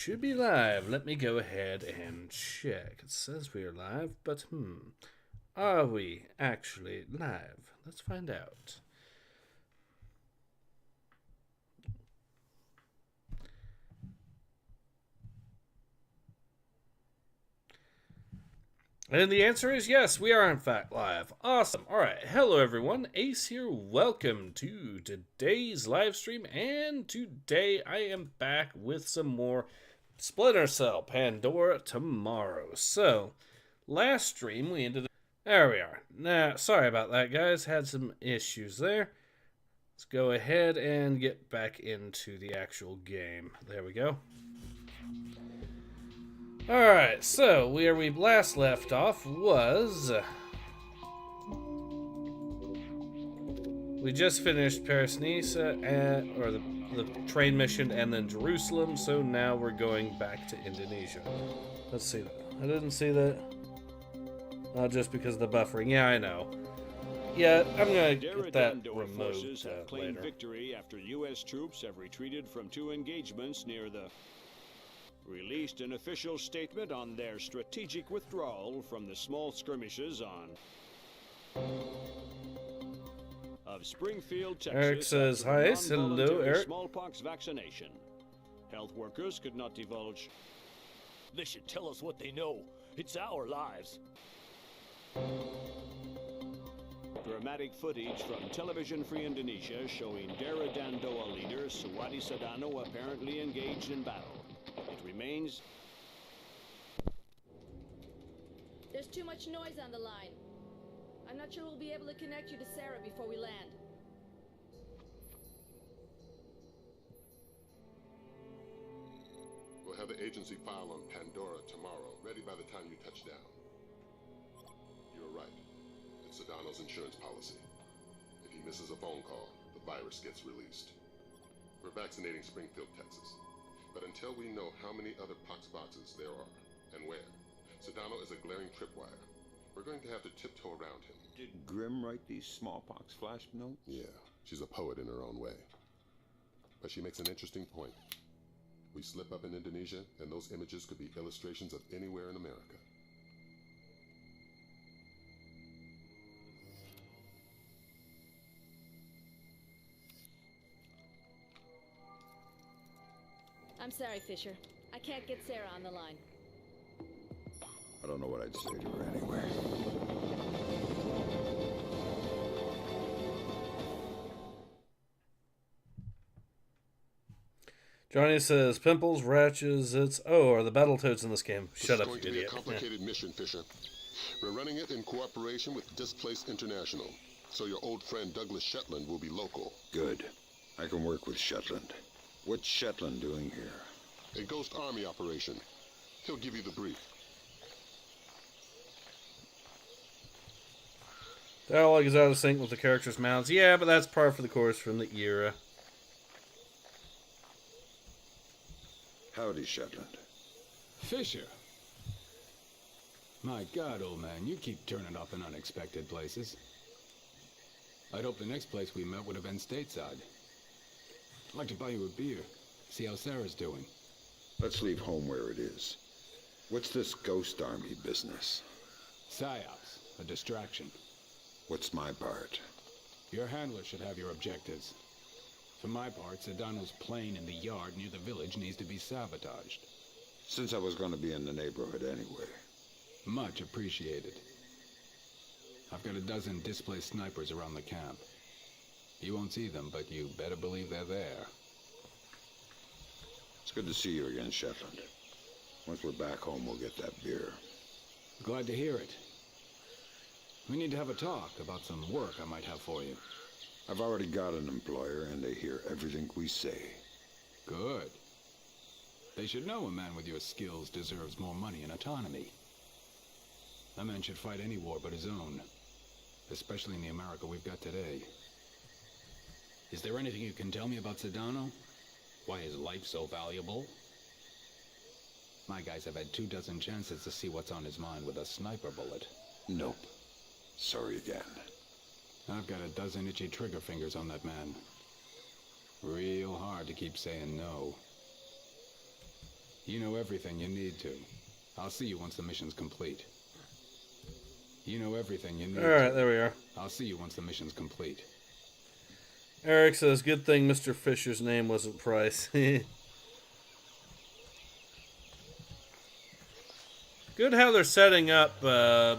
Should be live. Let me go ahead and check. It says we are live, but are we actually live? Let's find out. And the answer is yes, we are in fact live. Awesome. All right. Hello, everyone. Ace here. Welcome to today's live stream. And today I am back with some more Splinter Cell Pandora tomorrow. So, last stream we ended up... There we are. Now, sorry about that, guys. Had some issues there. Let's go ahead and get back into the actual game. There we go. Alright, so where we last left off was... we just finished Paris-Nice, or the train mission, and then Jerusalem, so now we're going back to Indonesia. Let's see. I didn't see that. Not just because of the buffering. Yeah, I know. Yeah, I'm gonna get that removed later. Victory after U.S. troops have retreated from 2 engagements near the... released an official statement on their strategic withdrawal from the small skirmishes on... of Springfield, Texas. Eric says hi. Hello, Eric. Smallpox vaccination. Health workers could not divulge. They should tell us what they know. It's our lives. Dramatic footage from Television Free Indonesia showing Dara Dandoa leader Suwadi Sadano apparently engaged in battle. It remains... There's too much noise on the line. I'm not sure we'll be able to connect you to Sarah before we land. We'll have the agency file on Pandora tomorrow, ready by the time you touch down. You're right. It's Sedano's insurance policy. If he misses a phone call, the virus gets released. We're vaccinating Springfield, Texas. But until we know how many other pox boxes there are, and where, Sedano is a glaring tripwire. We're going to have to tiptoe around him. Did Grimm write these smallpox flash notes? Yeah, she's a poet in her own way. But she makes an interesting point. We slip up in Indonesia, and those images could be illustrations of anywhere in America. I'm sorry, Fisher. I can't get Sarah on the line. I don't know what I'd say to her anyway. Johnny says, pimples, ratchets, it's... Oh, are the Battletoads in this game? Shut up, you It's going to be a idiot. complicated mission, Fisher. We're running it in cooperation with Displaced International, so your old friend Douglas Shetland will be local. Good. I can work with Shetland. What's Shetland doing here? A Ghost Army operation. He'll give you the brief. Dialogue is out of sync with the characters' mouths. Yeah, but that's par for the course from the era. Howdy, Shetland. Fisher. My God, old man, you keep turning up in unexpected places. I'd hoped the next place we met would have been stateside. I'd like to buy you a beer, see how Sarah's doing. Let's leave home where it is. What's this ghost army business? PSYOPs, a distraction. What's my part? Your handler should have your objectives. For my part, Sedano's plane in the yard near the village needs to be sabotaged. Since I was going to be in the neighborhood anyway. Much appreciated. I've got a dozen displaced snipers around the camp. You won't see them, but you better believe they're there. It's good to see you again, Shetland. Once we're back home, we'll get that beer. Glad to hear it. We need to have a talk about some work I might have for you. I've already got an employer, and they hear everything we say. Good. They should know a man with your skills deserves more money and autonomy. A man should fight any war but his own, especially in the America we've got today. Is there anything you can tell me about Sedano? Why is life so valuable? My guys have had 24 chances to see what's on his mind with a sniper bullet. Nope. Sorry again. I've got a dozen itchy trigger fingers on that man. Real hard to keep saying no. You know everything you need to. I'll see you once the mission's complete. You know everything you need to. Alright, there we are. I'll see you once the mission's complete. Eric says, good thing Mr. Fisher's name wasn't Price. Good how they're setting up the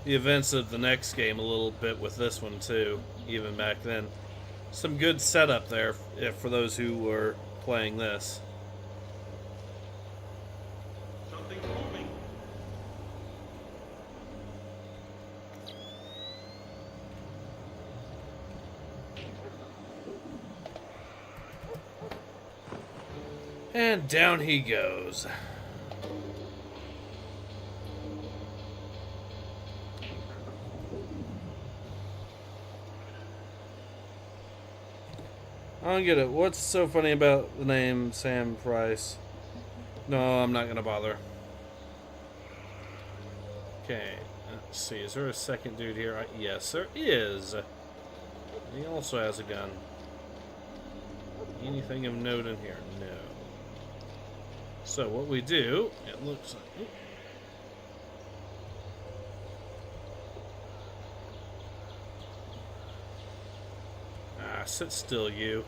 events of the next game a little bit with this one too, even back then. Some good setup there for those who were playing this. Something's moving. And down he goes. I don't get it. What's so funny about the name Sam Price? No, I'm not gonna bother. Okay, let's see. Is there a second dude here? Yes, there is. He also has a gun. Anything of note in here? No. So what we do, it looks like... Oop. Ah, sit still, you.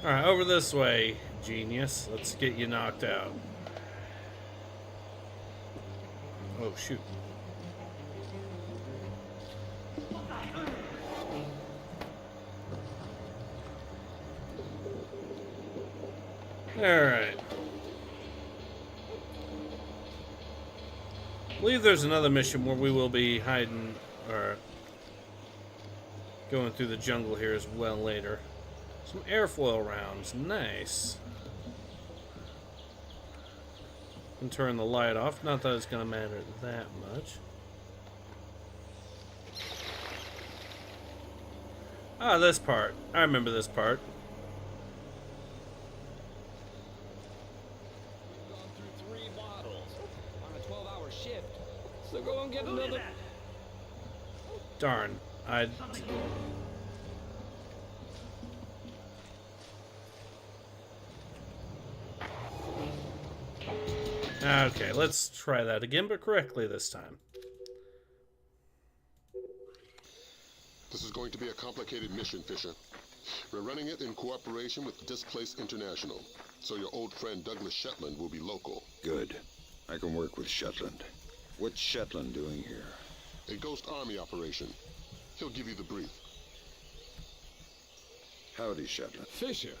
Alright, over this way, genius. Let's get you knocked out. Oh, shoot. Alright. I believe there's another mission where we will be hiding, or going through the jungle here as well later. Some airfoil rounds, nice. And turn the light off, not that it's gonna matter that much. Ah, this part. I remember this part. We've gone through 3 bottles on a 12-hour shift, so go and get another. Darn, I... Okay, let's try that again, but correctly this time. This is going to be a complicated mission, Fisher. We're running it in cooperation with Displaced International, so your old friend Douglas Shetland will be local. Good. I can work with Shetland. What's Shetland doing here? A ghost army operation. He'll give you the brief. Howdy, Shetland. Fisher.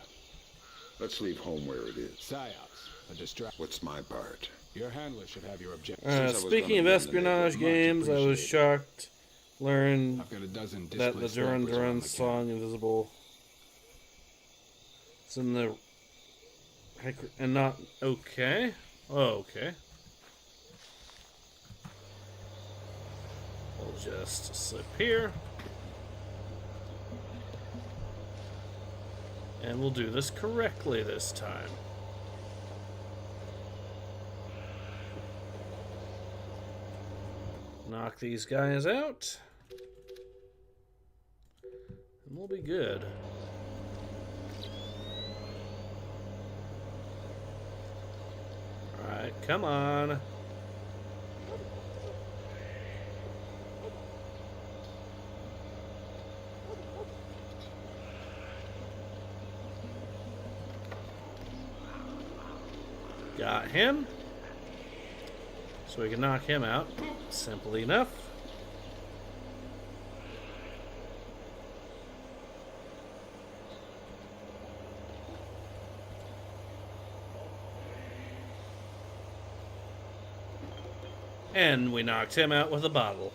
Let's leave home where it is. Psyops. A distract. What's my part? Your handler should have your objective. Speaking of espionage games, I was shocked to learn I've got a dozen that the Duran Duran song Invisible is in the... And not... Okay. Oh, okay. We'll just slip here. And we'll do this correctly this time. Knock these guys out. And we'll be good. Alright, come on. Got him. So we can knock him out. Simply enough. And we knocked him out with a bottle.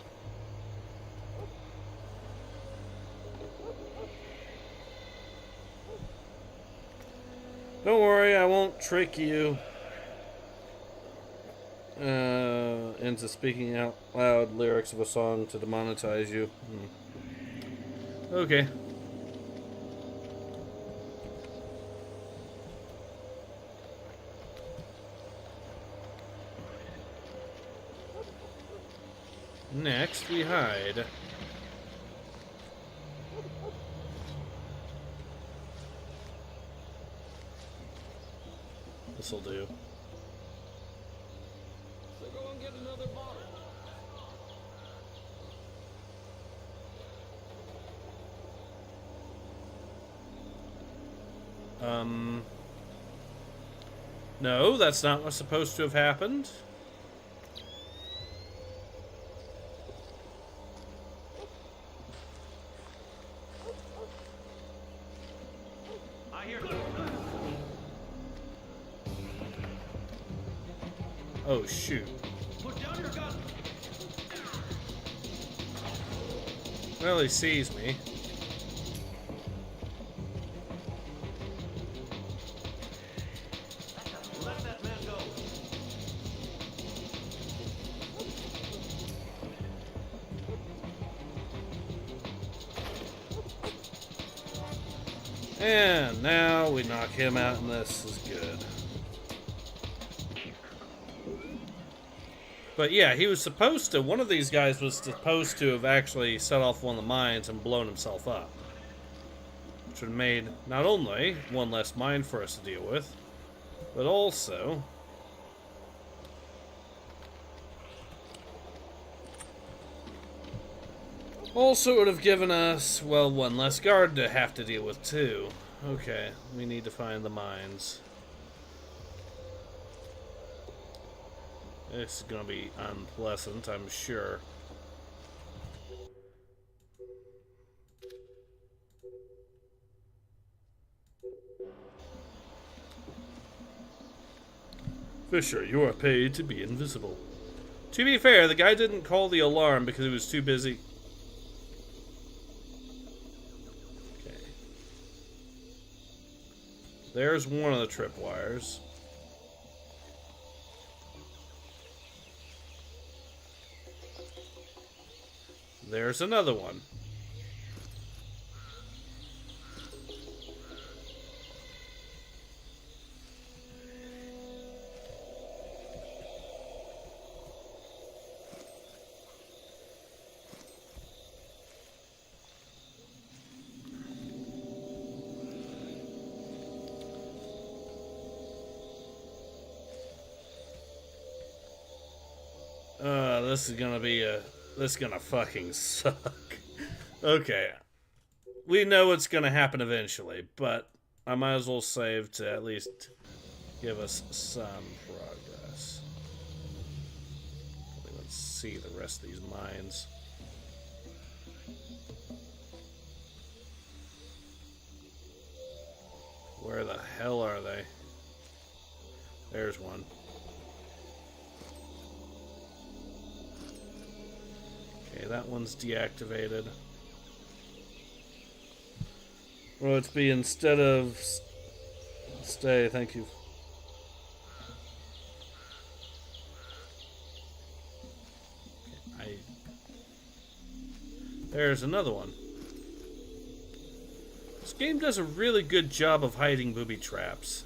Don't worry, I won't trick you. into speaking out loud lyrics of a song to demonetize you. Okay. Next, we hide. This'll do. So go and get another bottle. No, that's not what's supposed to have happened. I hear. Oh, shoot. Put down your gun. Well, he sees me. Let that man go. And now we knock him out, and this is good. But yeah, he was supposed to, one of these guys was supposed to have actually set off one of the mines and blown himself up. Which would have made not only one less mine for us to deal with, but also it would have given us, well, one less guard to have to deal with too. Okay, we need to find the mines. This is going to be unpleasant, I'm sure. Fisher, you are paid to be invisible. To be fair, the guy didn't call the alarm because he was too busy. Okay. There's one of the tripwires. There's another one. This is gonna be this is gonna fucking suck. Okay. We know what's gonna happen eventually, but I might as well save to at least give us some progress. Let's see the rest of these mines. Where the hell are they? There's one. Okay, that one's deactivated. Well, it's be instead of stay, thank you. Okay, there's another one. This game does a really good job of hiding booby traps.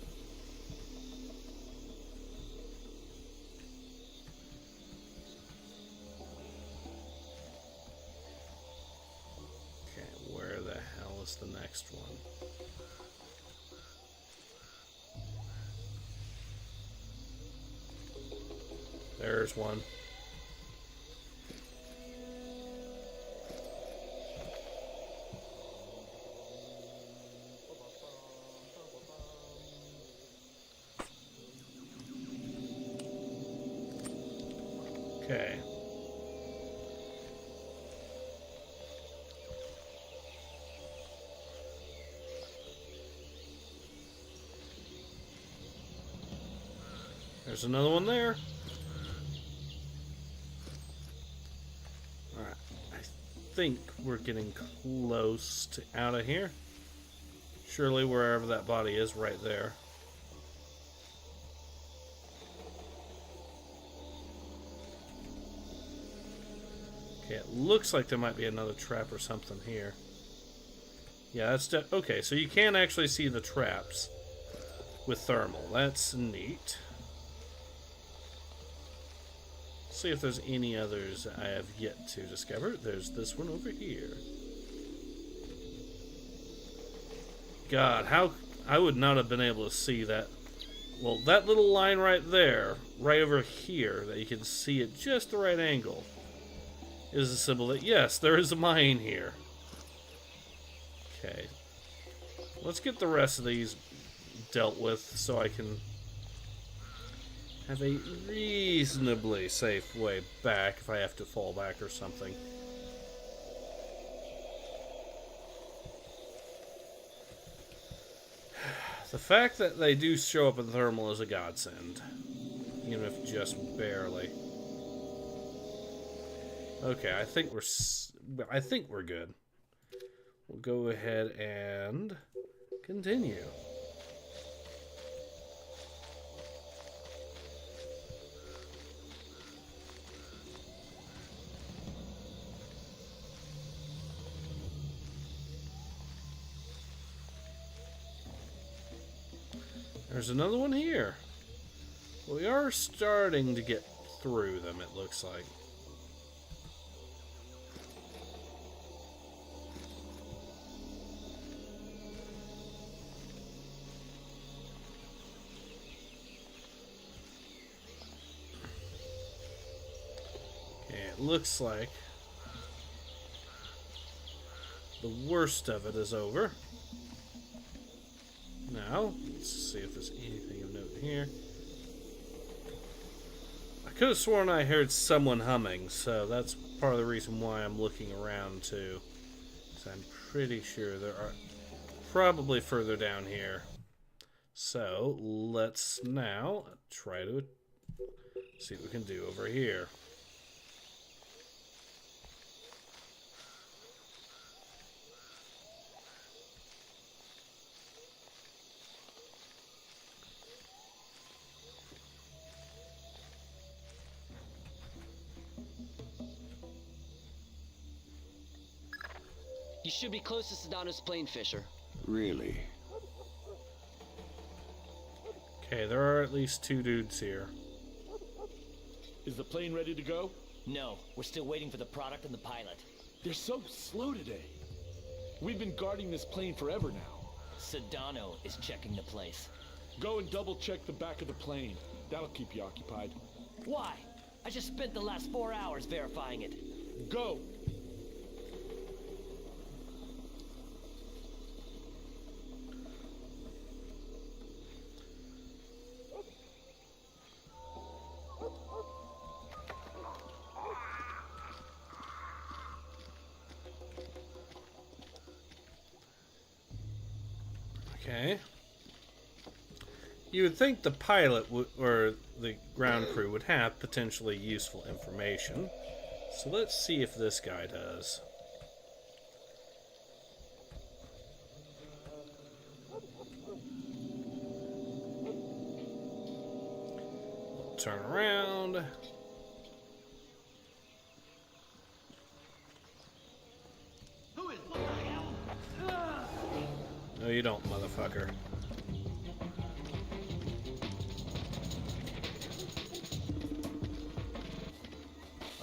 The next one. There's one. Okay. There's another one there. Alright, I think we're getting close to out of here. Surely wherever that body is, right there. looks like there might be another trap or something here. Yeah, that's okay, so you can actually see the traps with thermal. That's neat. See if there's any others I have yet to discover. There's this one over here. God, how I would not have been able to see that. Well, that little line right there, right over here, that you can see at just the right angle, is a symbol that, yes, there is a mine here. Okay. Let's get the rest of these dealt with so I can have a reasonably safe way back if I have to fall back or something. The fact that they do show up in thermal is a godsend, even if just barely. Okay, I think we're good. We'll go ahead and continue. There's another one here. We are starting to get through them, it looks like. Okay, it looks like the worst of it is over. Now, let's see if there's anything of note here. I could have sworn I heard someone humming, so that's part of the reason why I'm looking around too. So I'm pretty sure there are probably further down here. So let's now try to see what we can do over here. You should be close to Sedano's plane, Fisher. Really? Okay, there are at least 2 dudes here. Is the plane ready to go? No, we're still waiting for the product and the pilot. They're so slow today. We've been guarding this plane forever now. Sedano is checking the place. Go and double check the back of the plane. That'll keep you occupied. Why? I just spent the last 4 hours verifying it. Go! Okay. You would think the pilot or the ground crew would have potentially useful information. So let's see if this guy does. We'll turn around. No, you don't, motherfucker.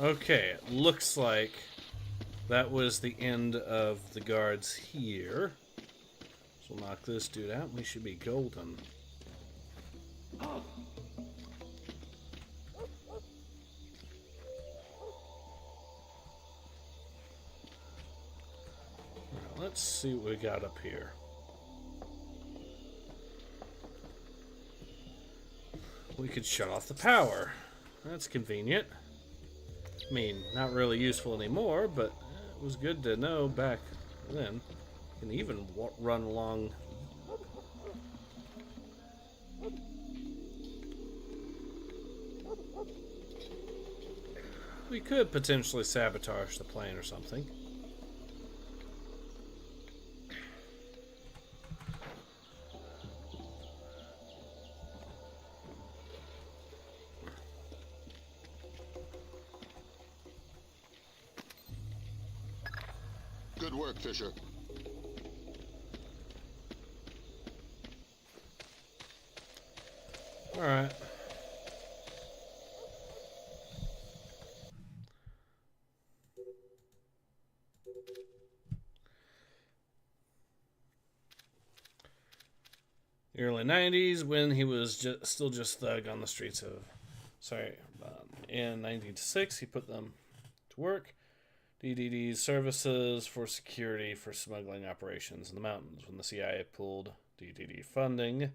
Okay, it looks like that was the end of the guards here. So we'll knock this dude out. We should be golden. Now, let's see what we got up here. We could shut off the power. That's convenient. I mean, not really useful anymore, but it was good to know back then. You can even run along. We could potentially sabotage the plane or something. Good work, Fisher. All right. The early 90s, when he was still just thug on the streets of... in 1906, he put them to work. DDD's services for security for smuggling operations in the mountains. When the CIA pulled DDD funding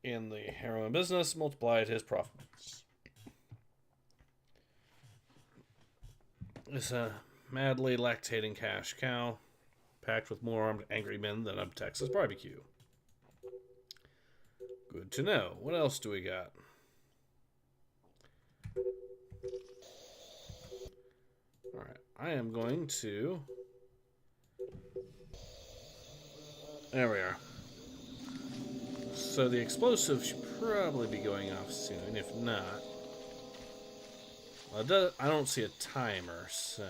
in the heroin business, multiplied his profits. It's a madly lactating cash cow, packed with more armed angry men than a Texas barbecue. Good to know. What else do we got? Alright, I am going to... There we are. So the explosive should probably be going off soon. If not... Well, I don't see a timer, so...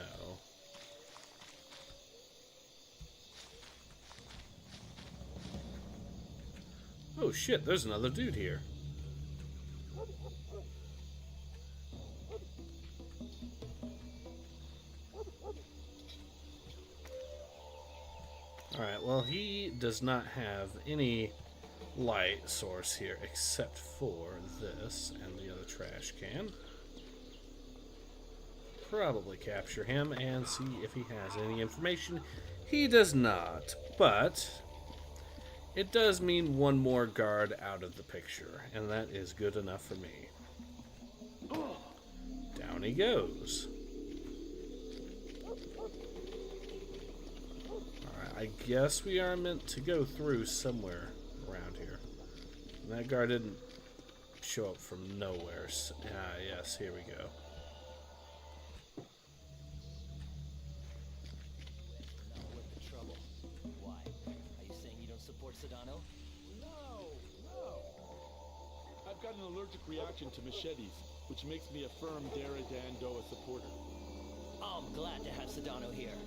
Oh shit, there's another dude here. Alright, well, he does not have any light source here except for this and the other trash can. Probably capture him and see if he has any information. He does not, but it does mean one more guard out of the picture, and that is good enough for me. Down he goes. I guess we are meant to go through somewhere around here. And that guard didn't show up from nowhere. So, yes, here we go. Not worth the trouble. Why? Are you saying you don't support Sedano? No. I've got an allergic reaction to machetes, which makes me a firm Doa supporter. Oh, I'm glad to have Sedano here.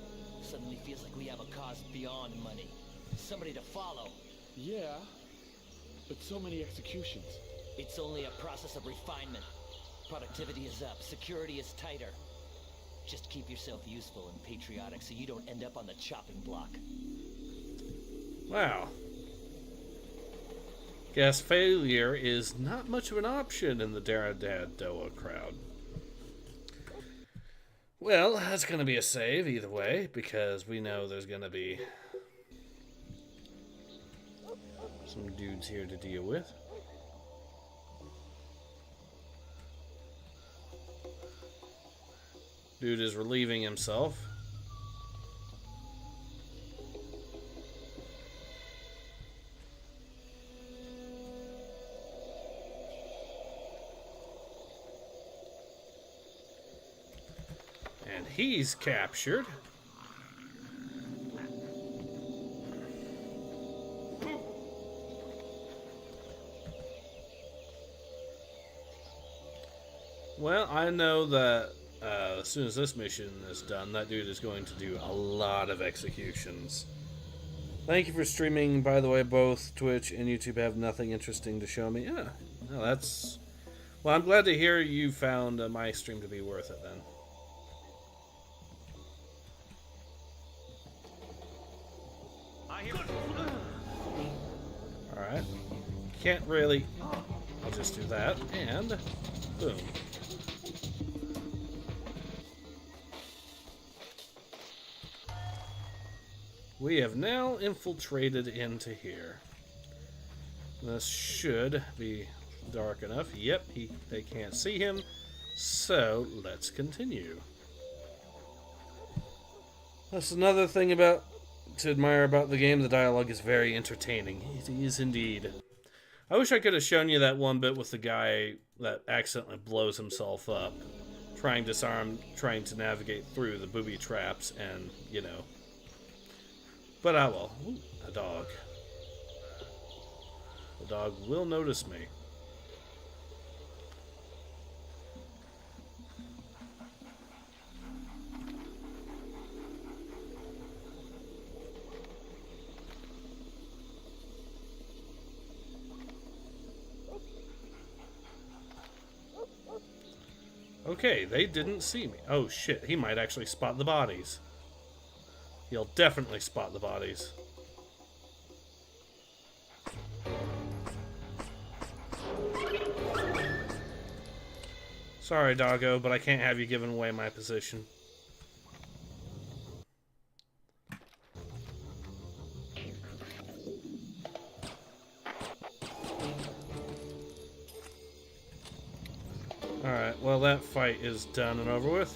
Suddenly feels like we have a cause beyond money. Somebody to follow. Yeah, but so many executions. It's only a process of refinement. Productivity is up, security is tighter. Just keep yourself useful and patriotic so you don't end up on the chopping block. Wow. Guess failure is not much of an option in the Doa crowd. Well, that's going to be a save either way, because we know there's going to be some dudes here to deal with. Dude is relieving himself. And he's captured. Well, I know that as soon as this mission is done, that dude is going to do a lot of executions. Thank you for streaming, by the way. Both Twitch and YouTube have nothing interesting to show me. Yeah, no, that's... Well, I'm glad to hear you found my stream to be worth it, then. Alright. Can't really... I'll just do that, and... boom. We have now infiltrated into here. This should be dark enough. Yep, they can't see him. So, let's continue. That's another thing to admire about the game. The dialogue is very entertaining. It is indeed. I wish I could have shown you that one bit with the guy that accidentally blows himself up, trying to navigate through the booby traps, and, you know. But I will. Ooh, a dog. The dog will notice me. Okay, they didn't see me. Oh shit, he might actually spot the bodies. He'll definitely spot the bodies. Sorry, doggo, but I can't have you giving away my position. Alright, well that fight is done and over with.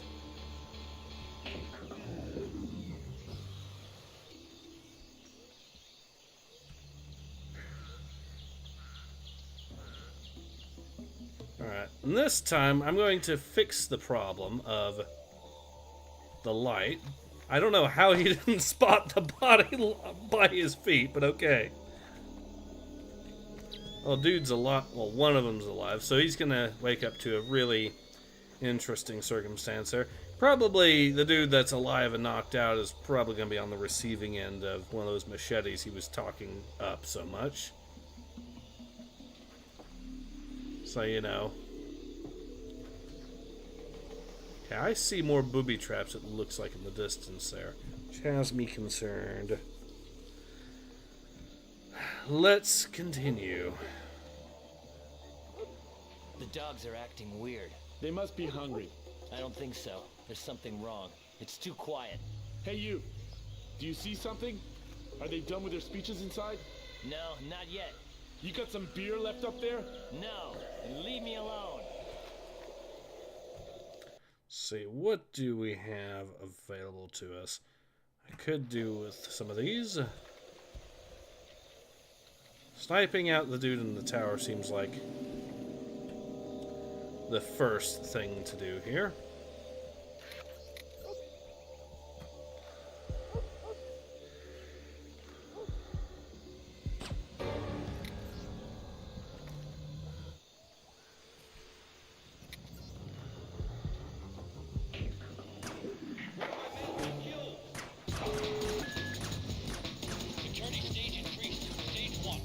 Alright, and this time I'm going to fix the problem of the light. I don't know how he didn't spot the body by his feet, but okay. Well, dude's well, one of them's alive, so he's gonna wake up to a really interesting circumstance there. Probably the dude that's alive and knocked out is probably gonna be on the receiving end of one of those machetes he was talking up so much. So, you know. Okay, I see more booby traps, it looks like, in the distance there, which has me concerned. Let's continue. The dogs are acting weird. They must be hungry. I don't think so. There's something wrong. It's too quiet. Hey, you. Do you see something? Are they done with their speeches inside? No, not yet. You got some beer left up there? No, and leave me alone. See, what do we have available to us? I could do with some of these. Sniping out the dude in the tower seems like the first thing to do here.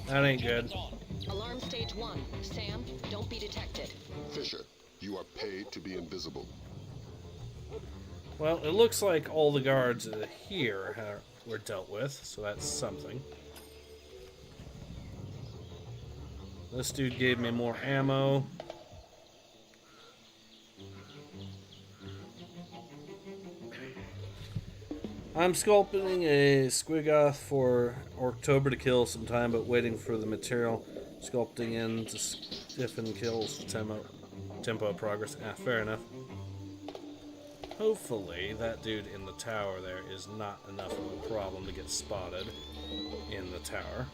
That ain't good. Alarm stage 1. Sam, don't be detected. Fisher, you are paid to be invisible. Well, it looks like all the guards here were dealt with, so that's something. This dude gave me more ammo. I'm sculpting a Squigoth for October to kill sometime, but waiting for the material sculpting in to stiffen kills tempo of progress. Ah, fair enough. Hopefully that dude in the tower there is not enough of a problem to get spotted in the tower.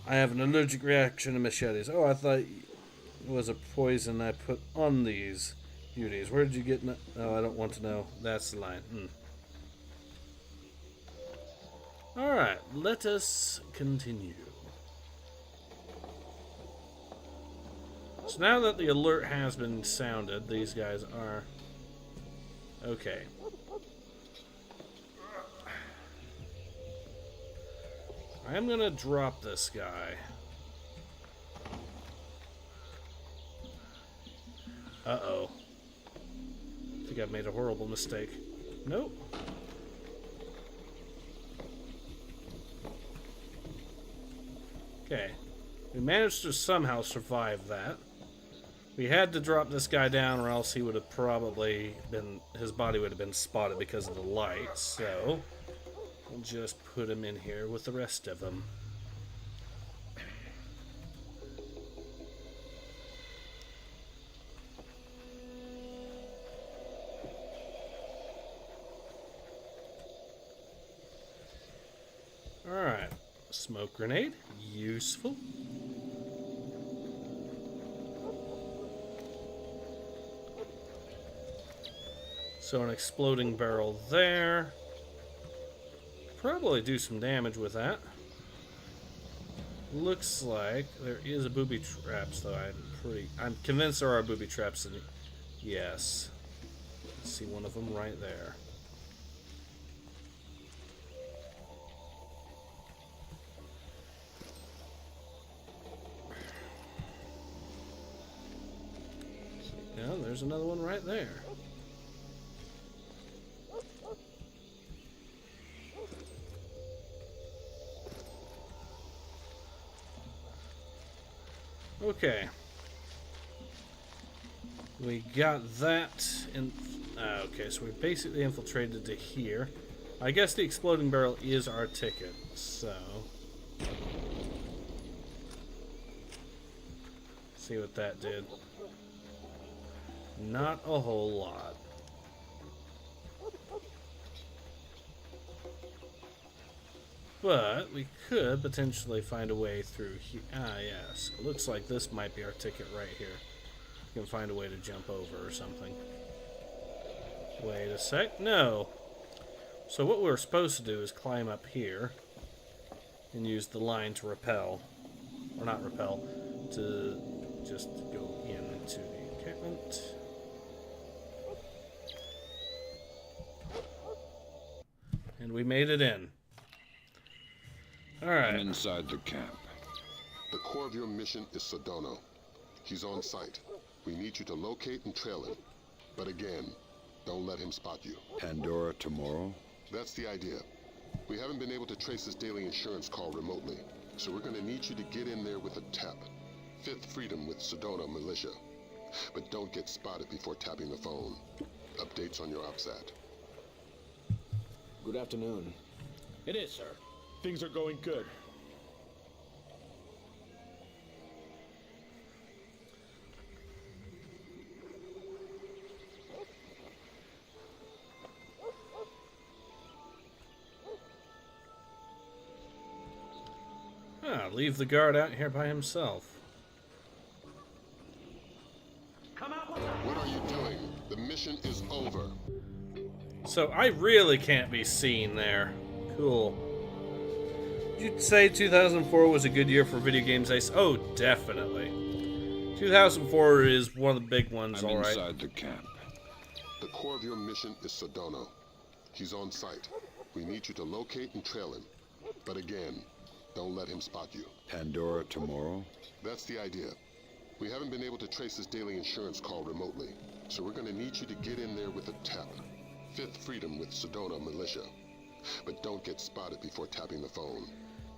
I have an allergic reaction to machetes. Oh, I thought it was a poison I put on these beauties. Where did you get... Oh, I don't want to know. That's the line. Alright, let us continue. So now that the alert has been sounded, these guys are... Okay. I am gonna drop this guy. Uh-oh. I think I've made a horrible mistake. Nope. Okay. We managed to somehow survive that. We had to drop this guy down or else he would have probably been... his body would have been spotted because of the light, so... we'll just put him in here with the rest of them. Alright. Smoke grenade. Useful. So an exploding barrel there. Probably do some damage with that. Looks like there is a booby traps though. I'm convinced there are booby traps in it. Yes. I see one of them right there. there's another one right there. Okay. We got that in... okay, so we basically infiltrated to here. I guess the exploding barrel is our ticket, so... see what that did. Not a whole lot. But we could potentially find a way through here. Ah, yes. It looks like this might be our ticket right here. We can find a way to jump over or something. Wait a sec. No. So what we're supposed to do is climb up here and use the line to repel. Or not repel. To just go into the encampment. And we made it in. Alright. I'm inside the camp. The core of your mission is Sodono. He's on site. We need you to locate and trail him. But again, don't let him spot you. Pandora tomorrow? That's the idea. We haven't been able to trace his daily insurance call remotely, so we're gonna need you to get in there with a tap. Fifth Freedom with Sodono Militia. But don't get spotted before tapping the phone. Updates on your OPSAT. Good afternoon. It is, sir. Things are going good. Leave the guard out here by himself. Come out. What are you doing? The mission is over. So I really can't be seen there. Cool. You'd say 2004 was a good year for video games, Ace? Oh, definitely. 2004 is one of the big ones, alright. I'm inside the camp. The core of your mission is Sodono. He's on site. We need you to locate and trail him. But again, don't let him spot you. Pandora tomorrow? That's the idea. We haven't been able to trace his daily insurance call remotely, so we're gonna need you to get in there with a tap. Fifth Freedom with Sodono Militia. But don't get spotted before tapping the phone.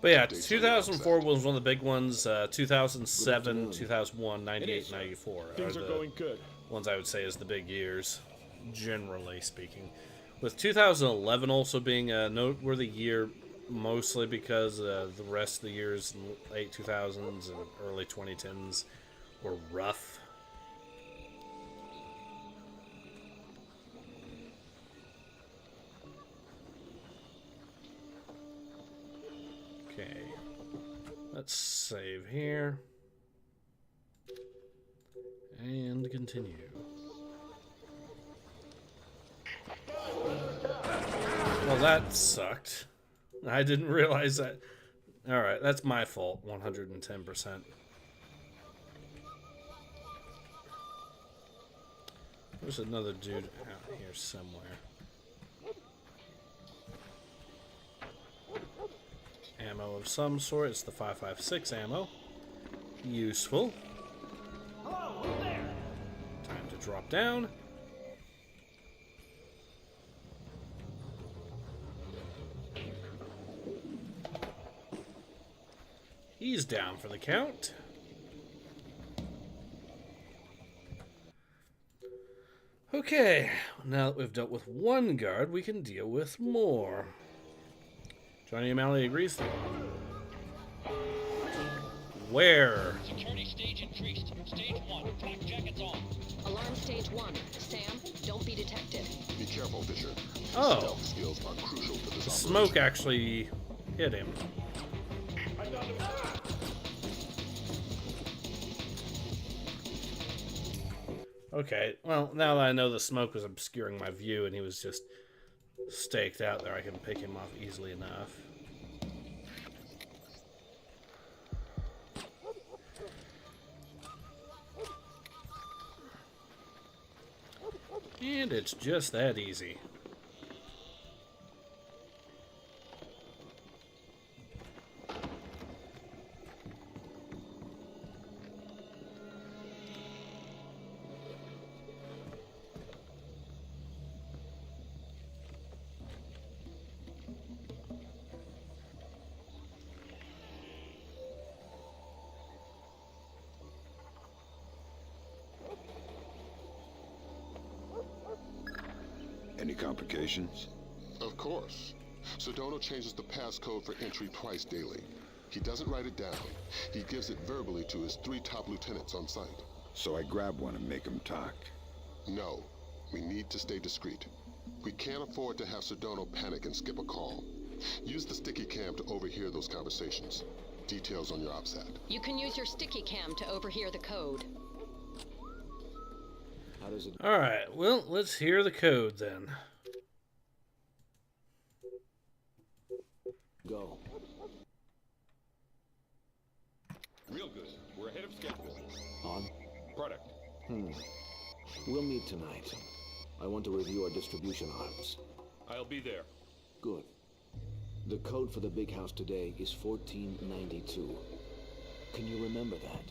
But yeah, 2004 was one of the big ones. 2007, 2001, 98, 94 Things are going good. Ones I would say is the big years, generally speaking. With 2011 also being a noteworthy year, mostly because the rest of the years in late 2000s and early 2010s were rough. Okay, let's save here and continue. Well, that sucked. I didn't realize that. Alright, that's my fault, 110%. There's another dude out here somewhere. Ammo of some sort. It's the 5.56 ammo. Useful. Hello, who's there? Time to drop down. He's down for the count. Okay, now that we've dealt with one guard, we can deal with more. Johnny O'Malley agrees. Where? Security stage increased. Stage 1. Flak jackets on. Alarm stage 1. Sam, don't be detected. Be careful, Fisher. Oh. Stealth skills are crucial to this The operation. smoke actually hit him. Okay, well, now that I know the smoke was obscuring my view and he was just staked out there, I can pick him off easily enough. And it's just that easy. Any complications? Of course. Sedona changes the passcode for entry twice daily. He doesn't write it down. He gives it verbally to his 3 top lieutenants on site. So I grab one and make him talk. No. We need to stay discreet. We can't afford to have Sedona panic and skip a call. Use the sticky cam to overhear those conversations. Details on your OPSAT. You can use your sticky cam to overhear the code. How does it... Alright, well, let's hear the code then. Go. Real good. We're ahead of schedule. On? Product. We'll meet tonight. I want to review our distribution arms. I'll be there. Good. The code for the big house today is 1492. Can you remember that?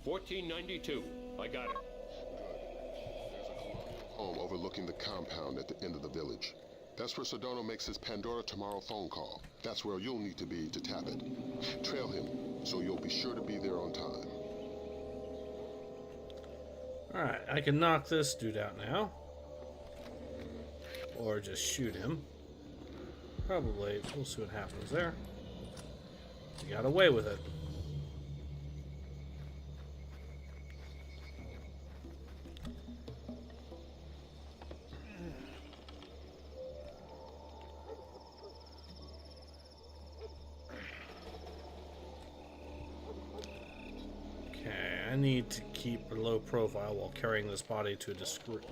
1492. I got it. Home overlooking the compound at the end of the village. That's where Sedona makes his Pandora tomorrow phone call. That's where you'll need to be to tap it. Trail him, so you'll be sure to be there on time. Alright, I can knock this dude out now. Or just shoot him. Probably, we'll see what happens there. He got away with it. I need to keep a low profile while carrying this body to a discreet.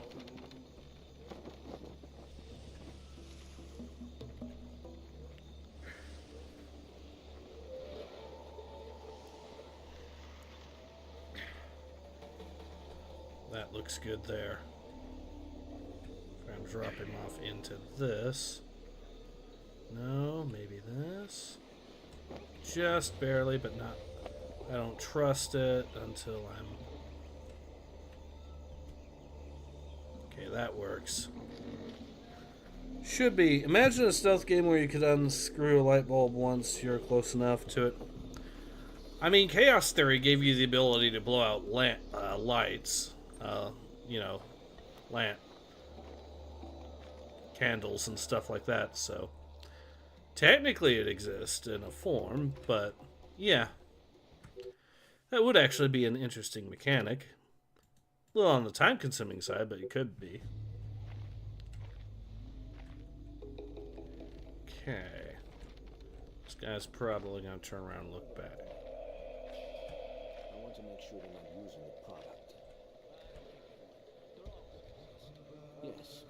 That looks good there. Try and drop him off into this. No, maybe this. Just barely, but not. I don't trust it until I'm... Okay, that works. Should be. Imagine a stealth game where you could unscrew a light bulb once you're close enough to it. I mean, Chaos Theory gave you the ability to blow out lights. You know, lamp candles and stuff like that, so... Technically it exists in a form, but yeah. That would actually be an interesting mechanic. A little on the time-consuming side, but it could be. Okay. This guy's probably going to turn around and look back. I want to make sure they're not using the product. Yes.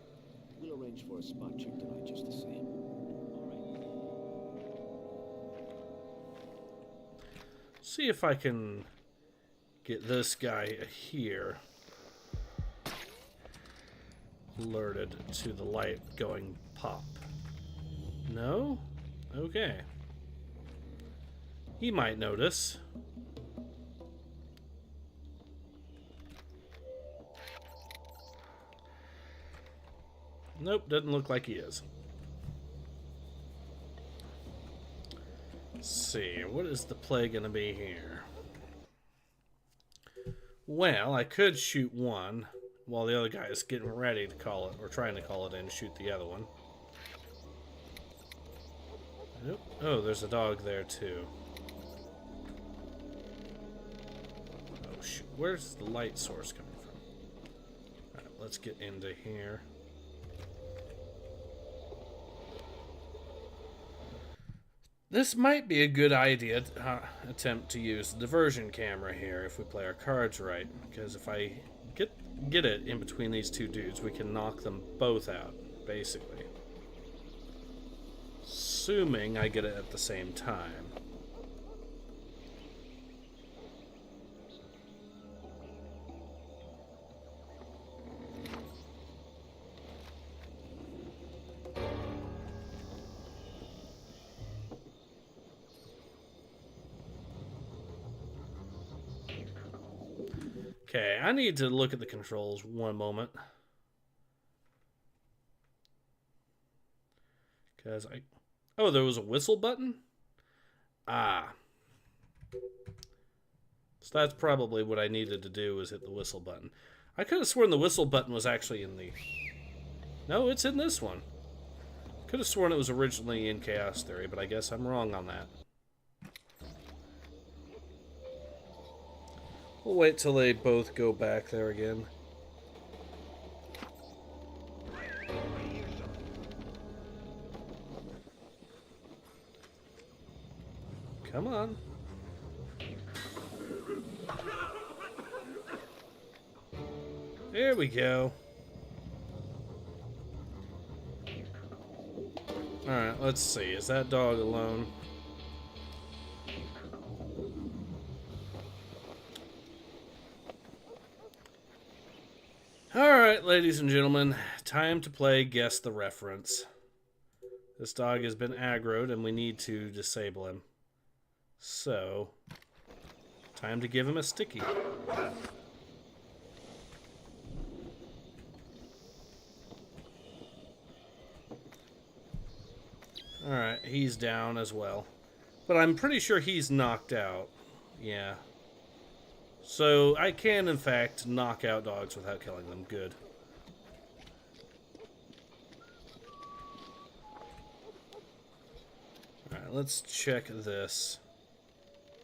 We'll arrange for a spot check tonight just the same. See if I can get this guy here alerted to the light going pop. No? Okay. He might notice. Nope, doesn't look like he is. Let's see, what is the play going to be here? Well, I could shoot one while the other guy is getting ready to call it, or trying to call it in, shoot the other one. Nope. Oh, there's a dog there too. Oh, shoot. Where's the light source coming from? Alright, let's get into here. This might be a good idea to attempt to use the diversion camera here if we play our cards right, because if I get it in between these two dudes, we can knock them both out, basically. Assuming I get it at the same time. Okay, I need to look at the controls one moment. Because oh, there was a whistle button? Ah. So that's probably what I needed to do, was hit the whistle button. I could have sworn the whistle button was actually in the... No, it's in this one. Could have sworn it was originally in Chaos Theory, but I guess I'm wrong on that. We'll wait till they both go back there again. Come on. There we go. Alright, let's see. Is that dog alone? Alright, ladies and gentlemen. Time to play Guess the Reference. This dog has been aggroed and we need to disable him. So, time to give him a sticky. Alright, he's down as well. But I'm pretty sure he's knocked out. Yeah. So, I can, in fact, knock out dogs without killing them. Good. Alright, let's check this.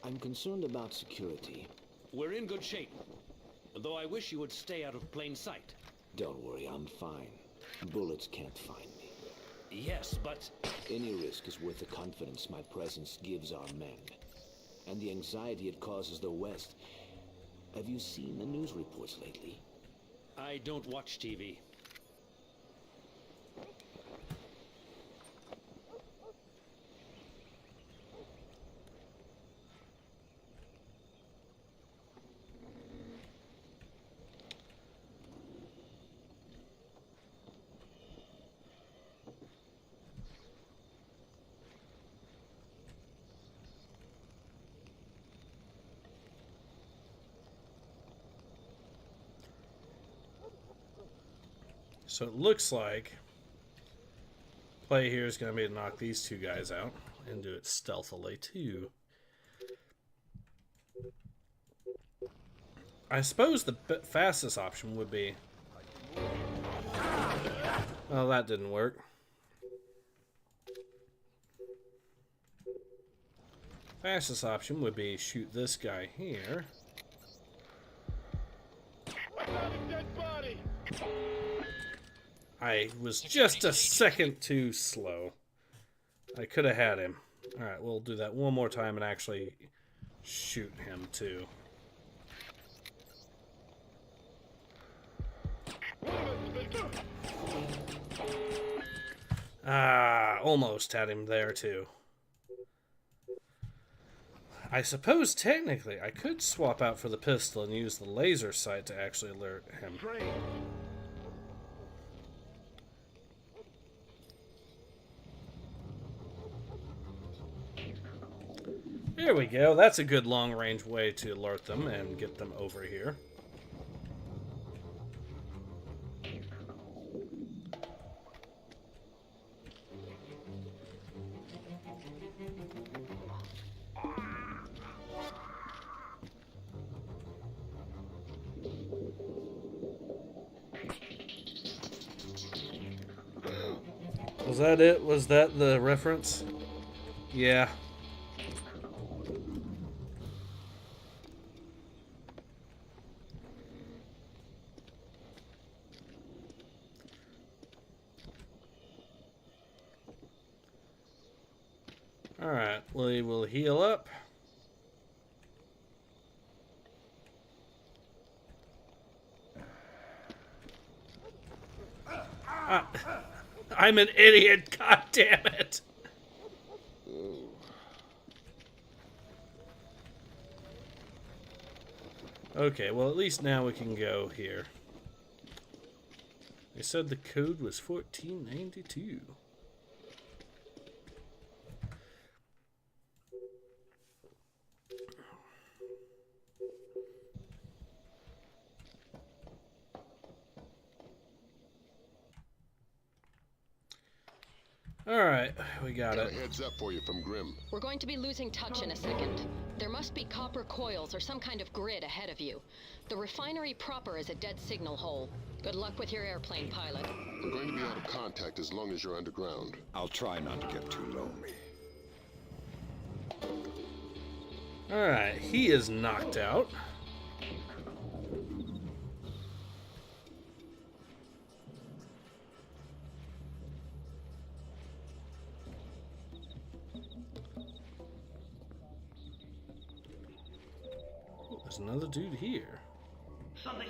I'm concerned about security. We're in good shape. Though I wish you would stay out of plain sight. Don't worry, I'm fine. Bullets can't find me. Yes, but... Any risk is worth the confidence my presence gives our men. And the anxiety it causes the West. Have you seen the news reports lately? I don't watch TV. So it looks like play here is going to be to knock these two guys out and do it stealthily too. I suppose the fastest option would be... Oh, that didn't work. Fastest option would be shoot this guy here. I was just a second too slow. I could have had him. Alright, we'll do that one more time and actually shoot him too. Ah, almost had him there too. I suppose technically I could swap out for the pistol and use the laser sight to actually alert him. There we go. That's a good long-range way to alert them and get them over here. Was that it? Was that the reference? Yeah. Alright, we will heal up. I'm an idiot, god damn it. Okay, well at least now we can go here. They said the code was 1492. Alright, we got it. A heads up for you from Grim. We're going to be losing touch in a second. There must be copper coils or some kind of grid ahead of you. The refinery proper is a dead signal hole. Good luck with your airplane, pilot. I'm going to be out of contact as long as you're underground. I'll try not to get too lonely. Alright, he is knocked out. Oh, there's another dude here. Something.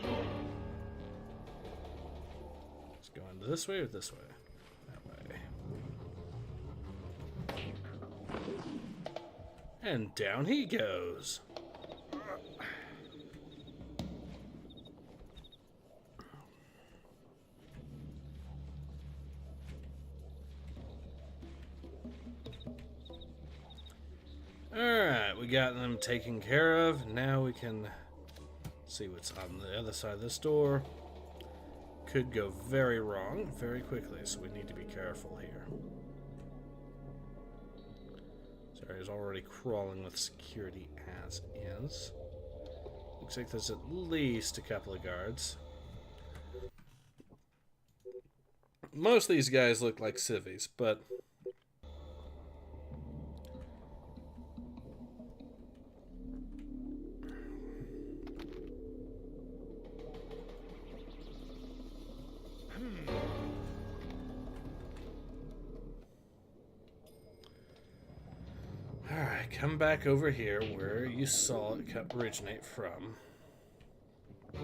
Let's go into this way or this way? That way. And down he goes. Alright, we got them taken care of. Now we can see what's on the other side of this door. Could go very wrong very quickly, so we need to be careful here. Sorry, he's already crawling with security as is. Looks like there's at least a couple of guards. Most of these guys look like civvies, but alright, come back over here where you saw it originate from. I'm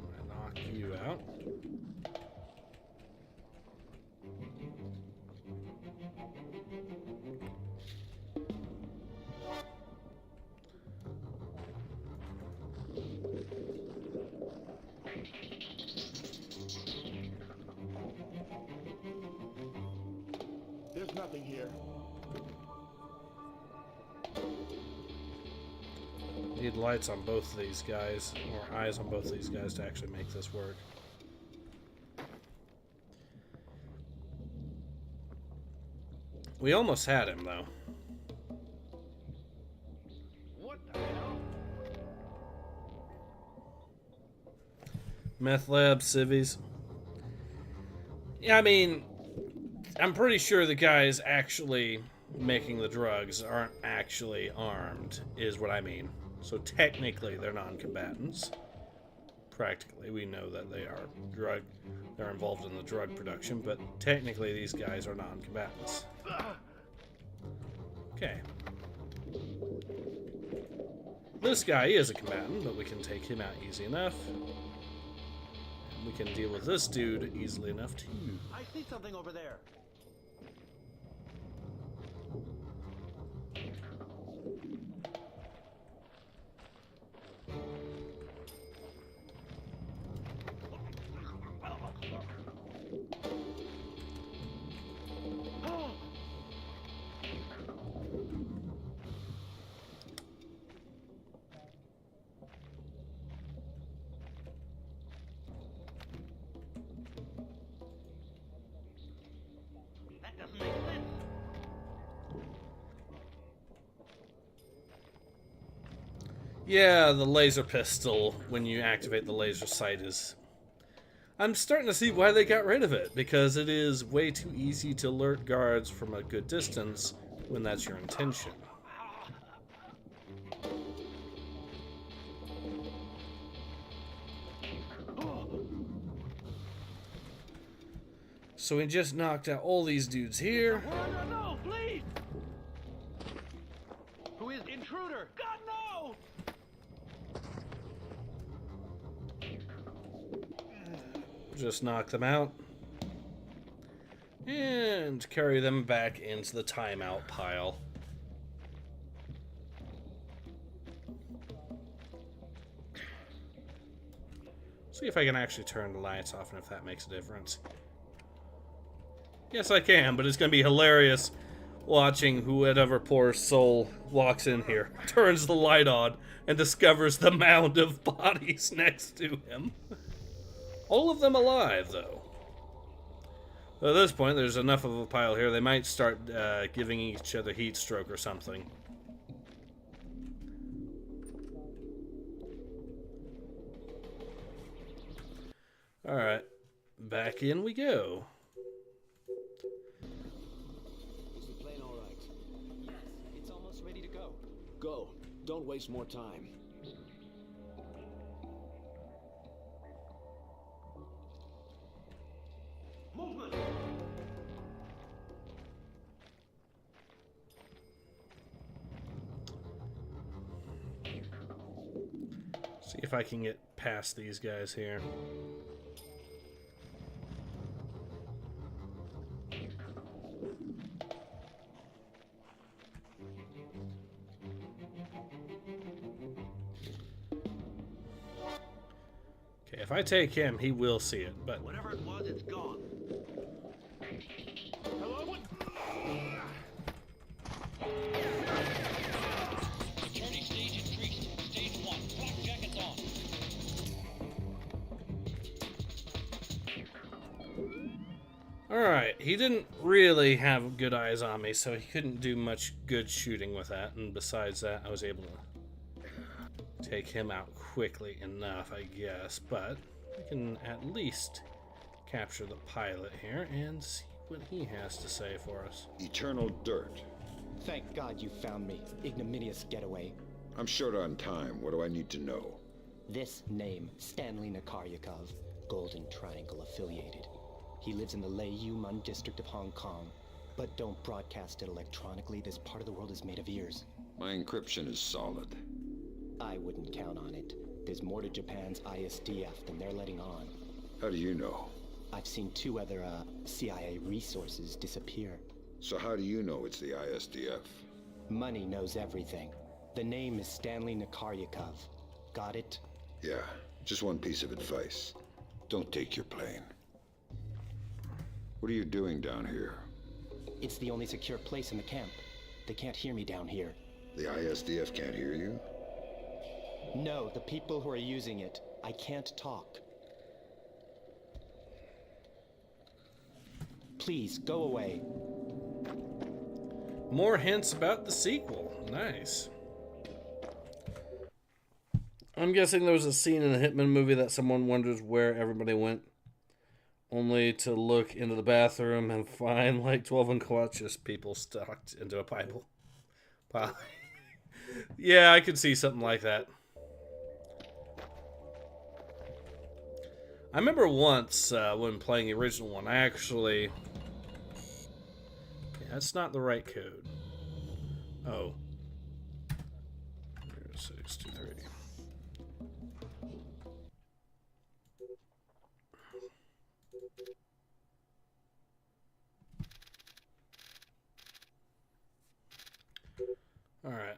gonna knock you out. There's nothing here. Need lights on both of these guys, or eyes on both of these guys to actually make this work. We almost had him, though. What the hell? Meth lab, civvies. Yeah, I mean, I'm pretty sure the guys actually making the drugs aren't actually armed, is what I mean. So technically, they're non-combatants. Practically, we know that they are they're involved in the drug production, but technically these guys are non-combatants. Okay. This guy is a combatant, but we can take him out easy enough. And we can deal with this dude easily enough too. I see something over there. That doesn't make sense. Yeah, the laser pistol, when you activate the laser sight, is... I'm starting to see why they got rid of it, because it is way too easy to alert guards from a good distance when that's your intention. So we just knocked out all these dudes here. No, please! Who is intruder? God, no! Just knock them out. And carry them back into the timeout pile. See if I can actually turn the lights off and if that makes a difference. Yes, I can, but it's going to be hilarious watching whoever poor soul walks in here, turns the light on, and discovers the mound of bodies next to him. All of them alive, though. At this point, there's enough of a pile here, they might start giving each other heat stroke or something. Alright, back in we go. Is the plane all right? Yes, it's almost ready to go. Go. Don't waste more time. Movement! See if I can get past these guys here. Okay, if I take him, he will see it, but whatever it was, it's gone. Hello? What? Security stage increased. Stage 1. Flak jackets on. alright, he didn't really have good eyes on me, so he couldn't do much good shooting with that, and besides that, I was able to take him out quickly enough, I guess, but we can at least capture the pilot here and see what he has to say for us. Eternal dirt. Thank God you found me. Ignominious getaway. I'm short on time. What do I need to know? This name, Stanley Nakaryakov, Golden Triangle affiliated. He lives in the Layman district of Hong Kong. But don't broadcast it electronically. This part of the world is made of ears. My encryption is solid. I wouldn't count on it. There's more to Japan's ISDF than they're letting on. How do you know? I've seen 2 other, CIA resources disappear. So how do you know it's the ISDF? Money knows everything. The name is Stanley Nakaryakov. Got it? Yeah, just one piece of advice. Don't take your plane. What are you doing down here? It's the only secure place in the camp. They can't hear me down here. The ISDF can't hear you? No, the people who are using it. I can't talk. Please, go away. More hints about the sequel. Nice. I'm guessing there was a scene in a Hitman movie that someone wonders where everybody went, only to look into the bathroom and find like 12 unconscious people stuck into a pipe. Wow. Yeah, I could see something like that. I remember once when playing the original one, I actually... Yeah, that's not the right code. Oh. 0623. All right.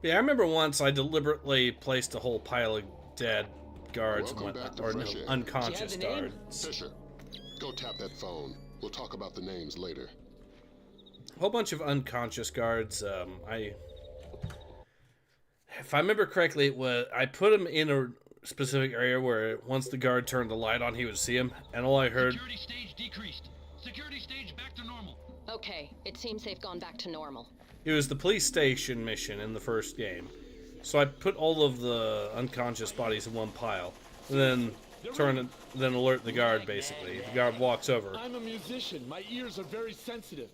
Yeah, I remember once I deliberately placed a whole pile of dead guards and whatnot, or no, unconscious guards. Fisher, go tap that phone. We'll talk about the names later. A whole bunch of unconscious guards. If I remember correctly, it was I put them in a specific area where once the guard turned the light on, he would see him, and all I heard. Security stage decreased. Security stage back to normal. Okay, it seems they've gone back to normal. It was the police station mission in the first game. So I put all of the unconscious bodies in one pile, and then alert the guard, basically. The guard walks over. I'm a musician. My ears are very sensitive.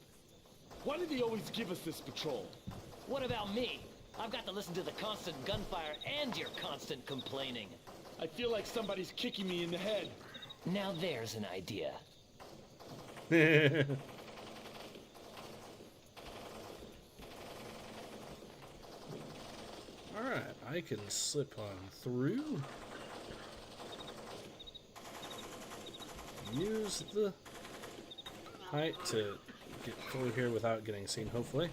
Why do they always give us this patrol? What about me? I've got to listen to the constant gunfire and your constant complaining. I feel like somebody's kicking me in the head. Now there's an idea. Alright, I can slip on through. Use the height to get through here without getting seen, hopefully.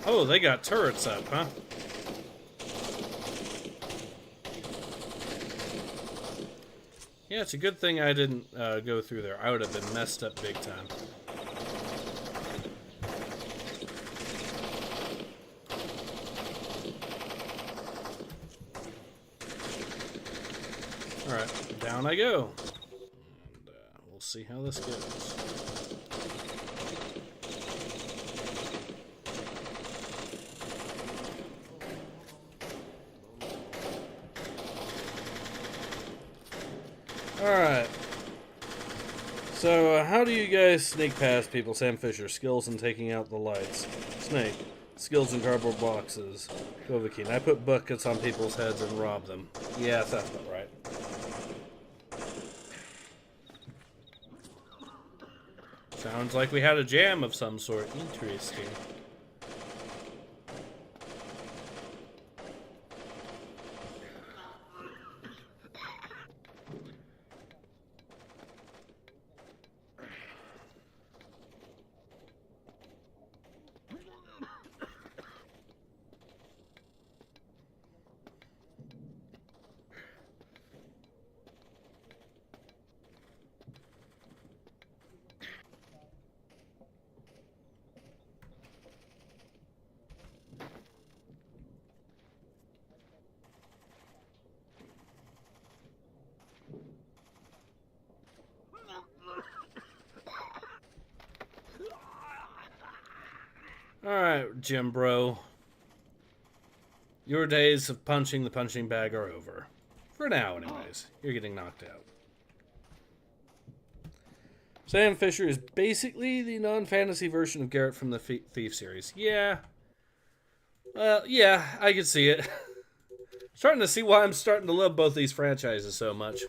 Oh, they got turrets up, huh? Yeah, it's a good thing I didn't go through there. I would have been messed up big time. Alright, down I go. And we'll see how this goes. Alright. So, how do you guys sneak past people? Sam Fisher, skills in taking out the lights. Snake, skills in cardboard boxes. Dovahkiin, I put buckets on people's heads and rob them. Yeah, that's about right. Sounds like we had a jam of some sort. Interesting. Alright, Jim Bro. Your days of punching the punching bag are over. For now, anyways. You're getting knocked out. Sam Fisher is basically the non-fantasy version of Garrett from the Thief series. Yeah. Yeah, I can see it. Starting to see why I'm starting to love both these franchises so much.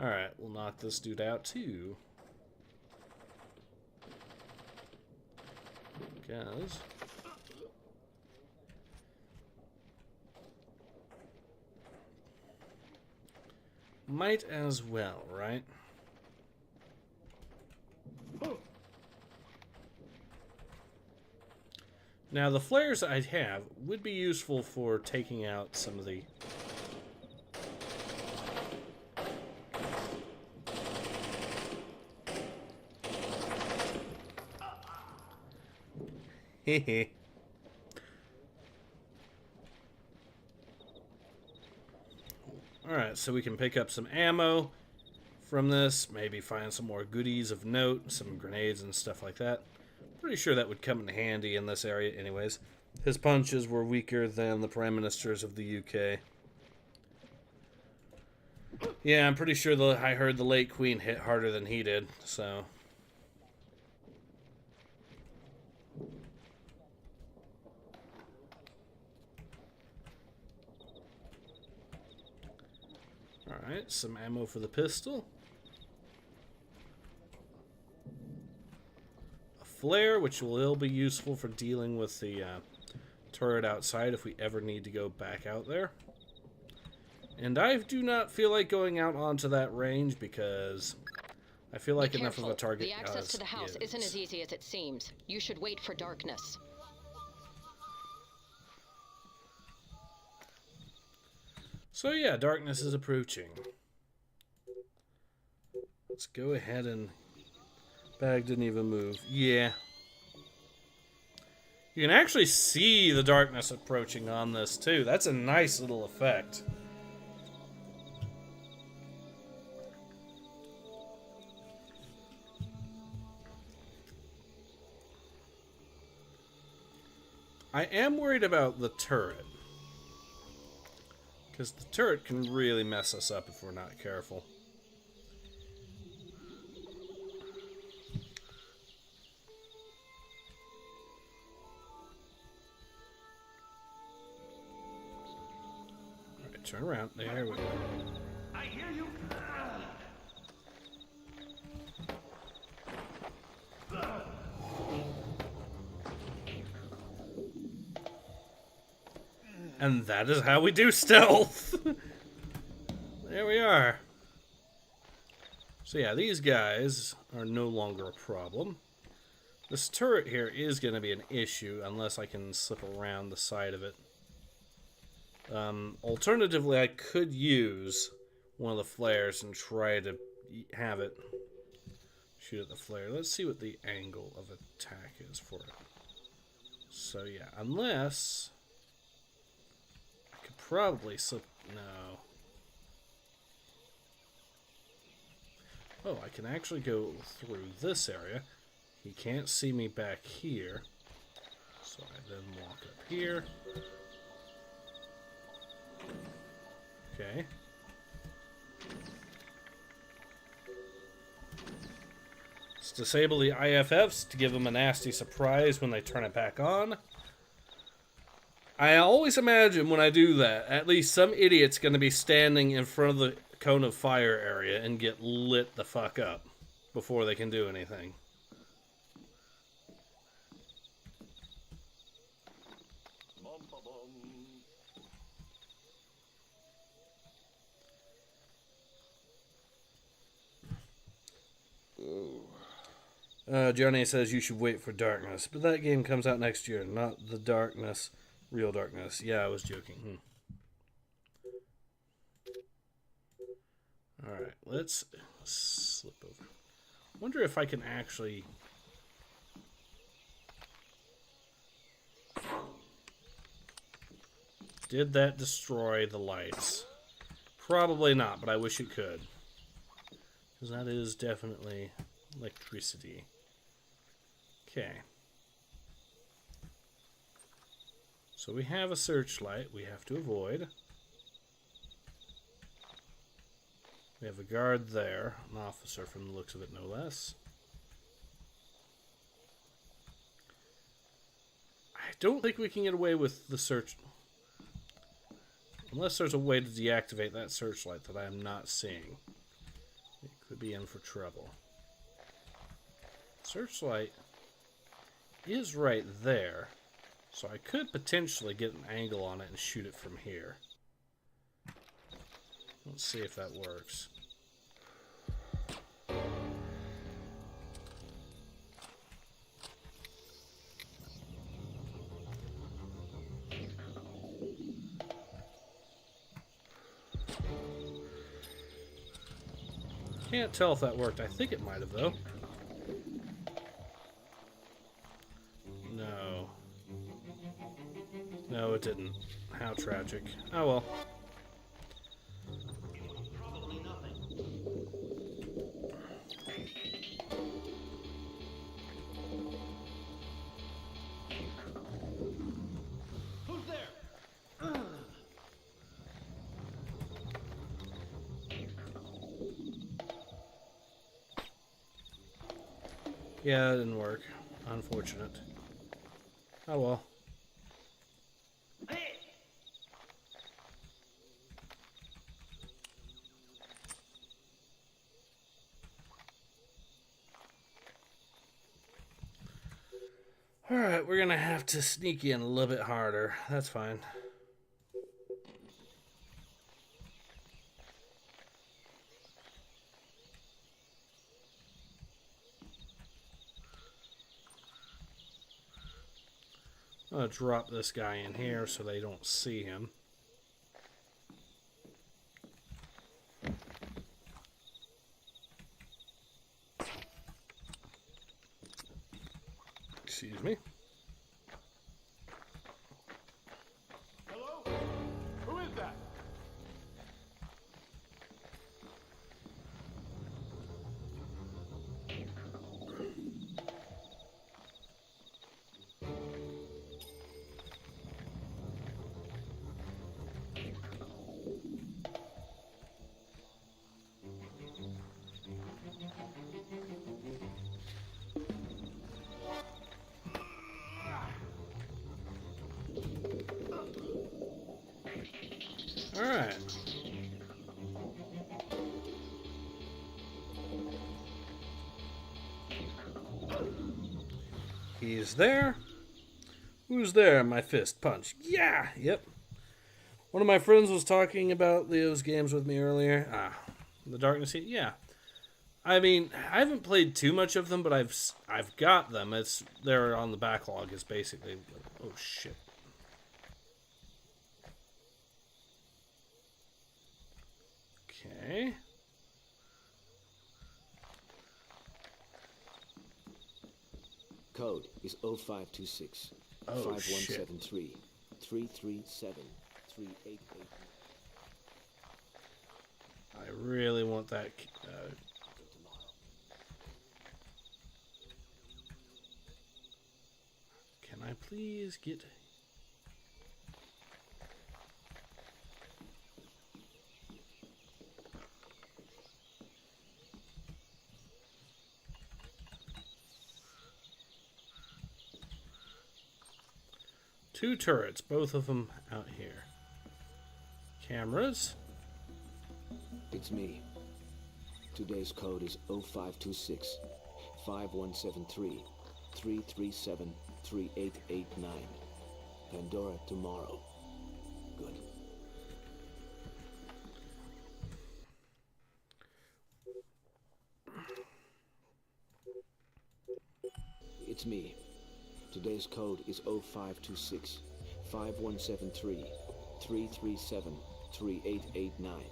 Alright, we'll knock this dude out too. Guys. Might as well, right? Now, the flares I have would be useful for taking out some of the... Hehe. Alright, so we can pick up some ammo from this, maybe find some more goodies of note, some grenades and stuff like that. Pretty sure that would come in handy in this area anyways. His punches were weaker than the Prime Ministers of the UK. Yeah, I'm pretty sure I heard the late Queen hit harder than he did, so... Alright, some ammo for the pistol. A flare, which will be useful for dealing with the turret outside if we ever need to go back out there. And I do not feel like going out onto that range because I feel like enough of a target. The access to the house isn't as easy as it seems. You should wait for darkness. So yeah, darkness is approaching. Let's go ahead and... Bag didn't even move. Yeah. You can actually see the darkness approaching on this too. That's a nice little effect. I am worried about the turret. Because the turret can really mess us up if we're not careful. Alright, turn around. There we go. I hear you. And that is how we do stealth. There we are. So yeah, these guys are no longer a problem. This turret here is going to be an issue unless I can slip around the side of it. Alternatively, I could use one of the flares and try to have it shoot at the flare. Let's see what the angle of attack is for it. So yeah, unless... probably slip... No. Oh, I can actually go through this area. He can't see me back here. So I then walk up here. Okay. Let's disable the IFFs to give them a nasty surprise when they turn it back on. I always imagine when I do that, at least some idiot's going to be standing in front of the cone of fire area and get lit the fuck up before they can do anything. Johnny says you should wait for Darkness, but that game comes out next year, not the Darkness, Real Darkness. Yeah, I was joking. Alright, let's slip over. Wonder if I can actually... Did that destroy the lights? Probably not, but I wish it could. Because that is definitely electricity. Okay. So we have a searchlight we have to avoid. We have a guard there, an officer from the looks of it, no less. I don't think we can get away with the search... Unless there's a way to deactivate that searchlight that I am not seeing. It could be in for trouble. Searchlight is right there, so I could potentially get an angle on it and shoot it from here. Let's see if that works. Can't tell if that worked. I think it might have, though. No. No, it didn't. How tragic. Oh well. Who's there? Yeah, it didn't work. Unfortunate. Oh well. Alright, we're gonna have to sneak in a little bit harder. That's fine. I'm gonna drop this guy in here so they don't see him. Excuse me. Hello? Who is that? Alright. He's there. Who's there? My fist punch. Yeah, yep. One of my friends was talking about Leo's games with me earlier. The Darkness. Yeah. I mean, I haven't played too much of them, but I've got them. They're on the backlog. It's basically... Oh, shit. Okay. Code is 0526 5173 337 388. I really want that I please get... Two turrets, both of them out here. Cameras. It's me. Today's code is 0526 5173 337 3889. Pandora tomorrow. Good. It's me. Today's code is 0526 5173 337 3889.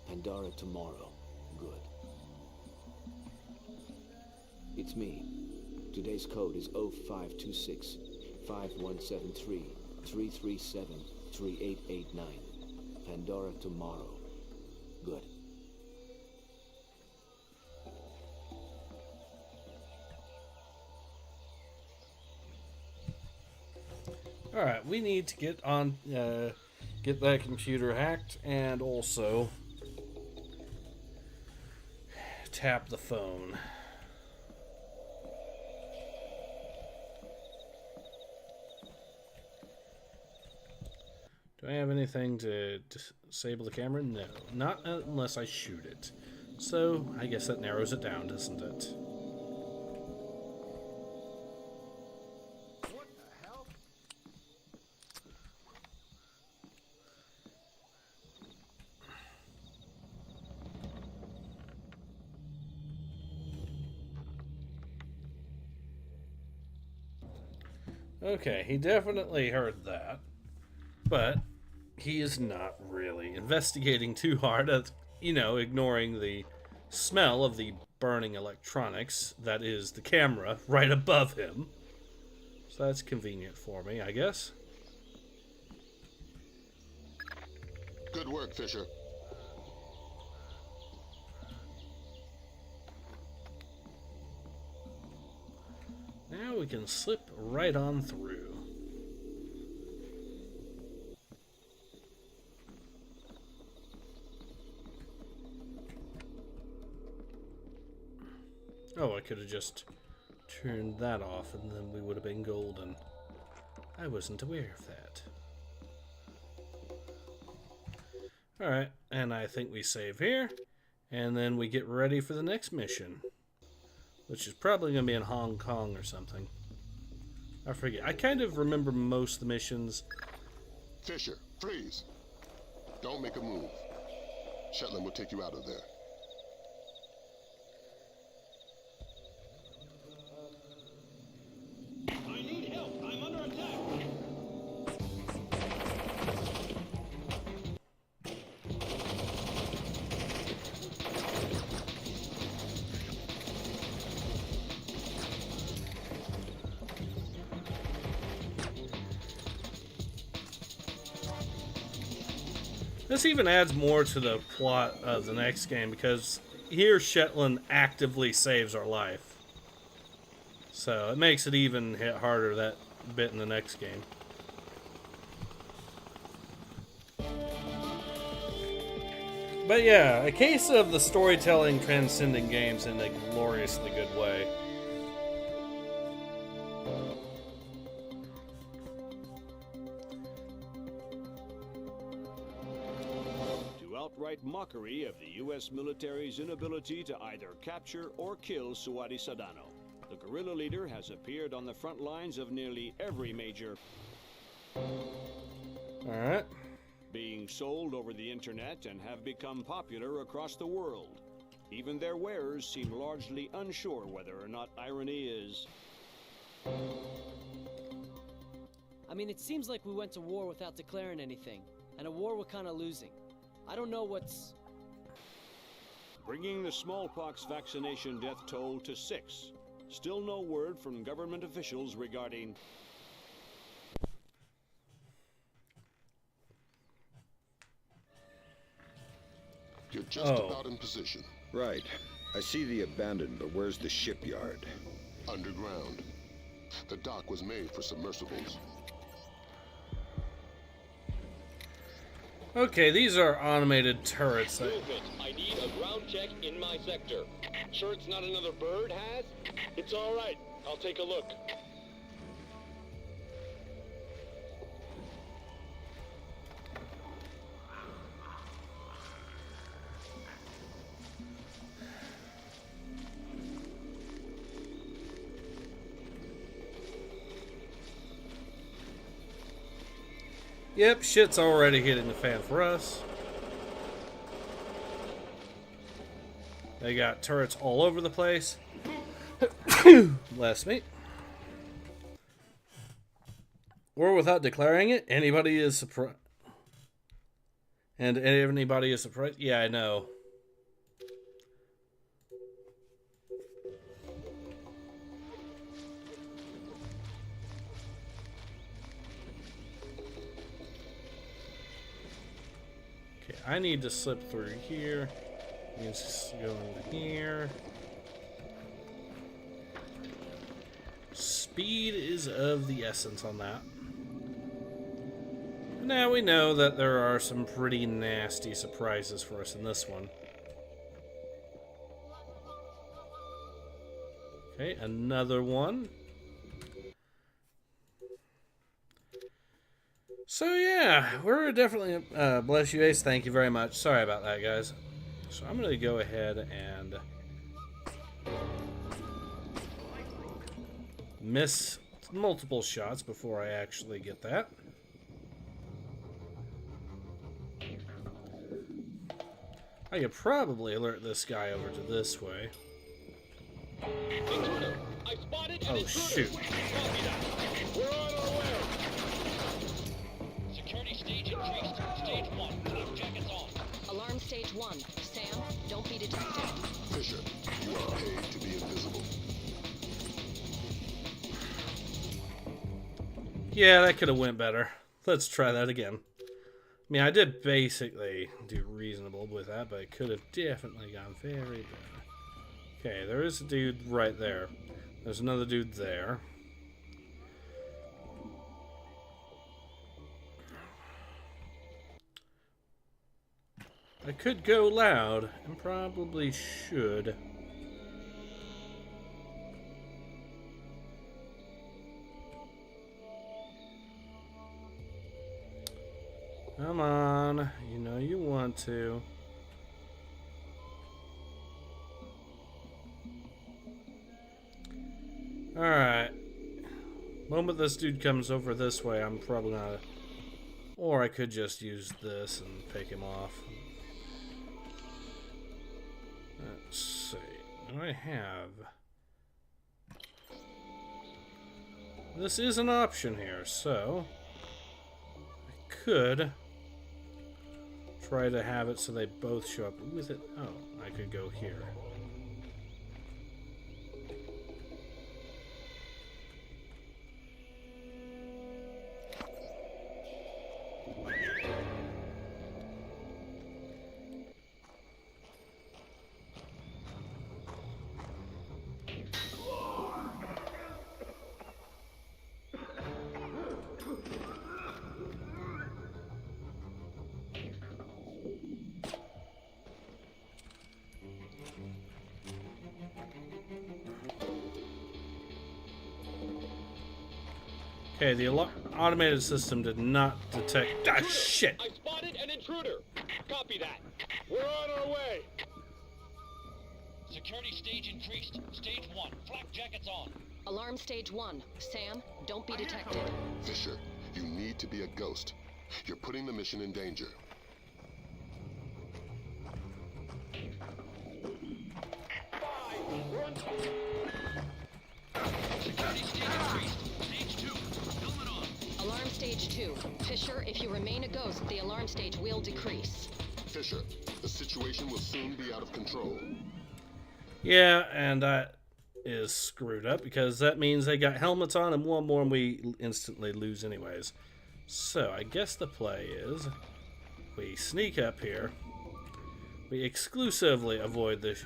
Pandora tomorrow. Good. It's me. Today's code is 0526 5173 337 3889. Pandora tomorrow. Good. Alright, we need to get on, get that computer hacked, and also tap the phone. Do I have anything to disable the camera? No, not unless I shoot it. So, I guess that narrows it down, doesn't it? Okay, he definitely heard that, but he is not really investigating too hard at, ignoring the smell of the burning electronics that is the camera right above him. So that's convenient for me, I guess. Good work, Fisher. Now we can slip right on through. Oh, I could have just turned that off and then we would have been golden. I wasn't aware of that. Alright, and I think we save here, and then we get ready for the next mission. Which is probably going to be in Hong Kong or something. I forget. I kind of remember most of the missions. Fisher, freeze. Don't make a move. Shetland will take you out of there. I need help. I'm under attack. This even adds more to the plot of the next game, because here Shetland actively saves our life. So it makes it even hit harder that bit in the next game. But yeah, a case of the storytelling transcending games in a gloriously good way. Mockery of the U.S. military's inability to either capture or kill Suadi Sadano. The guerrilla leader has appeared on the front lines of nearly every major... Alright. Being sold over the internet and have become popular across the world. Even their wearers seem largely unsure whether or not irony is... I mean, it seems like we went to war without declaring anything, and a war we're kind of losing. I don't know what's... Bringing the smallpox vaccination death toll to 6. Still no word from government officials regarding... You're just about in position. Right. I see the abandoned, but where's the shipyard? Underground. The dock was made for submersibles. Okay, these are automated turrets. Movement. I need a ground check in my sector. Sure it's not another bird, Has? It's all right. I'll take a look. Yep, shit's already hitting the fan for us. They got turrets all over the place. Bless me. Or without declaring it, anybody is surprised. And anybody is surprised? Yeah, I know. I need to slip through here. Needs to go in here. Speed is of the essence on that. Now we know that there are some pretty nasty surprises for us in this one. Okay, another one. So yeah, we're definitely, bless you Ace, thank you very much. Sorry about that, guys. So I'm going to go ahead and miss multiple shots before I actually get that. I could probably alert this guy over to this way. Oh shoot. We're on our way. Security stage increased. Stage 1. Flak jackets on. Alarm stage 1. Sam, don't be detected. Fisher, you are paid to be invisible. Yeah, that could have went better. Let's try that again. I mean, I did basically do reasonable with that, but it could have definitely gone very bad. Okay, there is a dude right there. There's another dude there. I could go loud, and probably should. Come on, you know you want to. Alright. Moment this dude comes over this way, I'm probably gonna... Or I could just use this and pick him off. Let's see. I have... This is an option here, so... I could... try to have it so they both show up with it. Oh, I could go here. Okay, the automated system did not detect... Ah, shit! I spotted an intruder. Copy that. We're on our way. Security stage increased. Stage 1. Flak jackets on. Alarm stage 1. Sam, don't be detected. Fisher, you need to be a ghost. You're putting the mission in danger. Security stage increased. Stage 2. Helmet on. Alarm stage 2. Fisher, if you remain a ghost, the alarm stage will decrease. Fisher, the situation will soon be out of control. Yeah, and that is screwed up because that means they got helmets on and one more and we instantly lose anyways. So I guess the play is we sneak up here. We exclusively avoid the...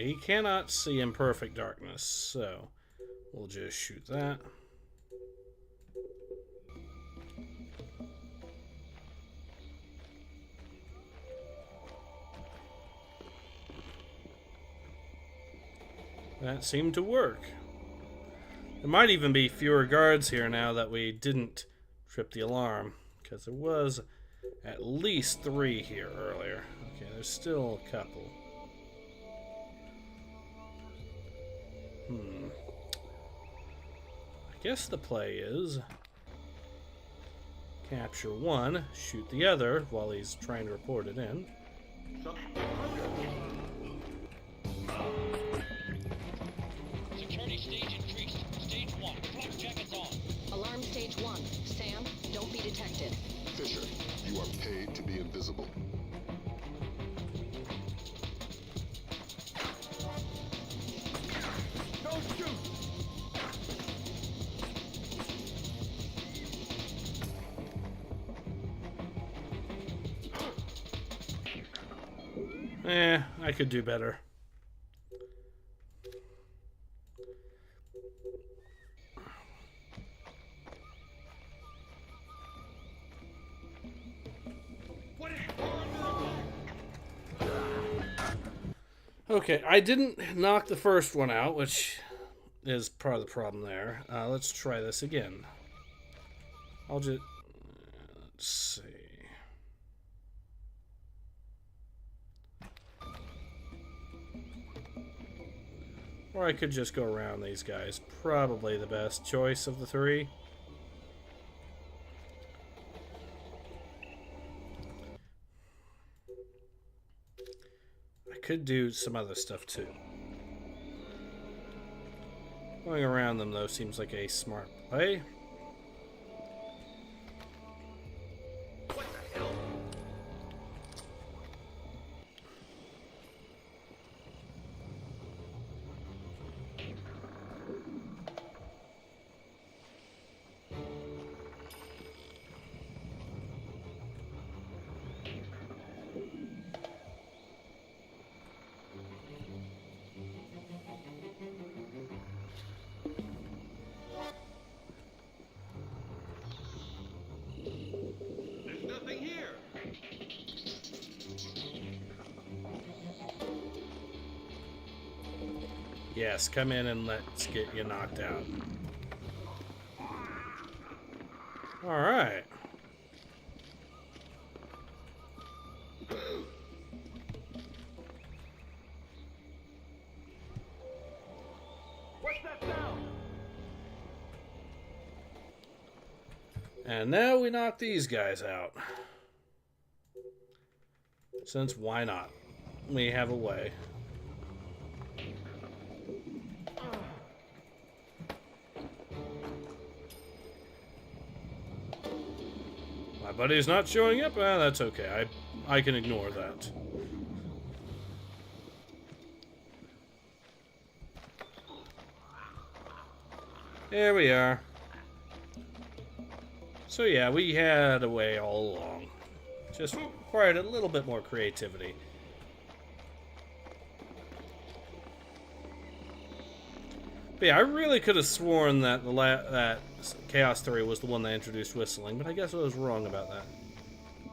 he cannot see in perfect darkness, so we'll just shoot that. That seemed to work. There might even be fewer guards here now that we didn't trip the alarm, because there was at least 3 here earlier. Okay, there's still a couple. I guess the play is capture one, shoot the other while he's trying to report it in. Security stage increased. Stage 1, flak jackets on. Alarm stage 1. Sam, don't be detected. Fisher, you are paid to be invisible. Don't shoot! I could do better. Okay, I didn't knock the first one out, which is part of the problem there. Let's try this again. I'll just... let's see. Or I could just go around these guys. Probably the best choice of the 3. I could do some other stuff too. Going around them though seems like a smart play. What the hell? Yes, come in and let's get you knocked out. Alright. What's that sound? And now we knock these guys out. Since why not? We have a way. My buddy's not showing up? That's okay. I can ignore that. There we are. So yeah, we had a way all along. Just required a little bit more creativity. But yeah, I really could have sworn that that Chaos Theory was the one that introduced whistling, but I guess I was wrong about that.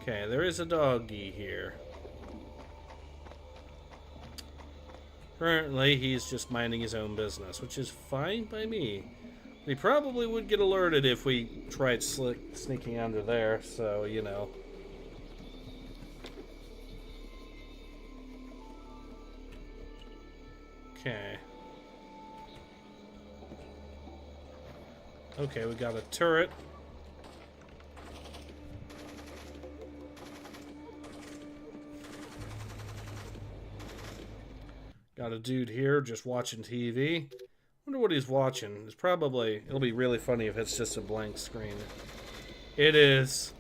Okay, there is a doggy here. Currently, he's just minding his own business, which is fine by me. He probably would get alerted if we tried sneaking under there, so, you know. Okay. Okay, we got a turret. Got a dude here just watching TV. Wonder what he's watching. It's probably... it'll be really funny if it's just a blank screen. It is.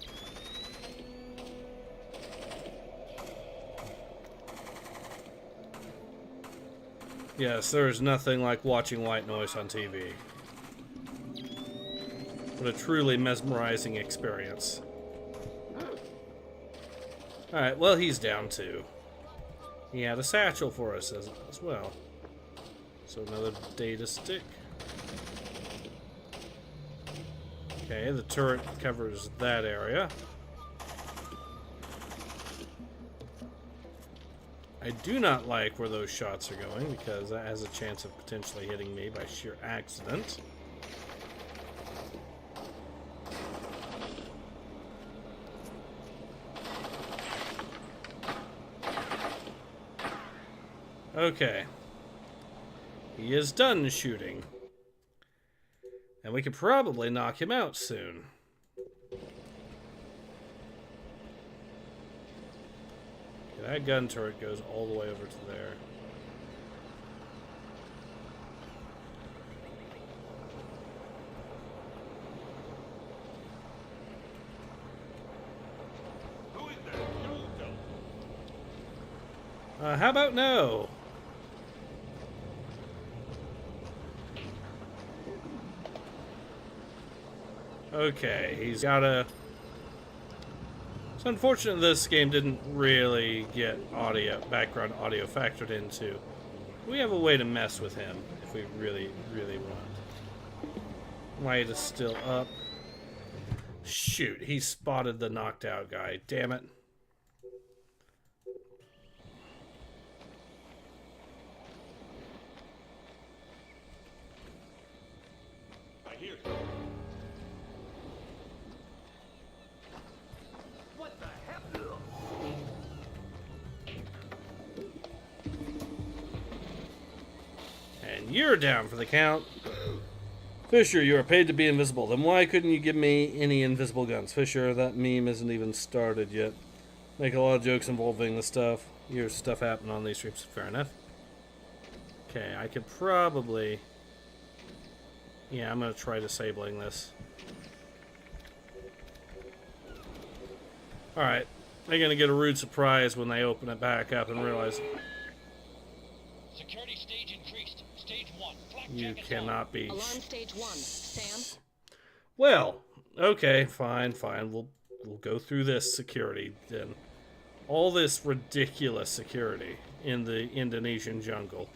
Yes, there's nothing like watching white noise on TV. What a truly mesmerizing experience. Alright, well, he's down too. He had a satchel for us as well. So another data stick. Okay, the turret covers that area. I do not like where those shots are going because that has a chance of potentially hitting me by sheer accident. Okay. He is done shooting. And we could probably knock him out soon. Okay, that gun turret goes all the way over to there. Who is that? How about no? Okay, he's got a... It's unfortunate this game didn't really get background audio factored into. We have a way to mess with him if we really, really want. Light is still up. Shoot, he spotted the knocked out guy. Damn it. I hear something. What the hell? And you're down for the count. Fisher, you are paid to be invisible. Then why couldn't you give me any invisible guns? Fisher, that meme isn't even started yet. Make a lot of jokes involving the stuff. Your stuff happened on these streams. Fair enough. Okay, I could probably... Yeah, I'm going to try disabling this. Alright. They're going to get a rude surprise when they open it back up and realize... Security stage increased. Stage 1. You cannot be... Alarm stage 1. Sam? Well, okay, fine. We'll go through this security then. All this ridiculous security in the Indonesian jungle.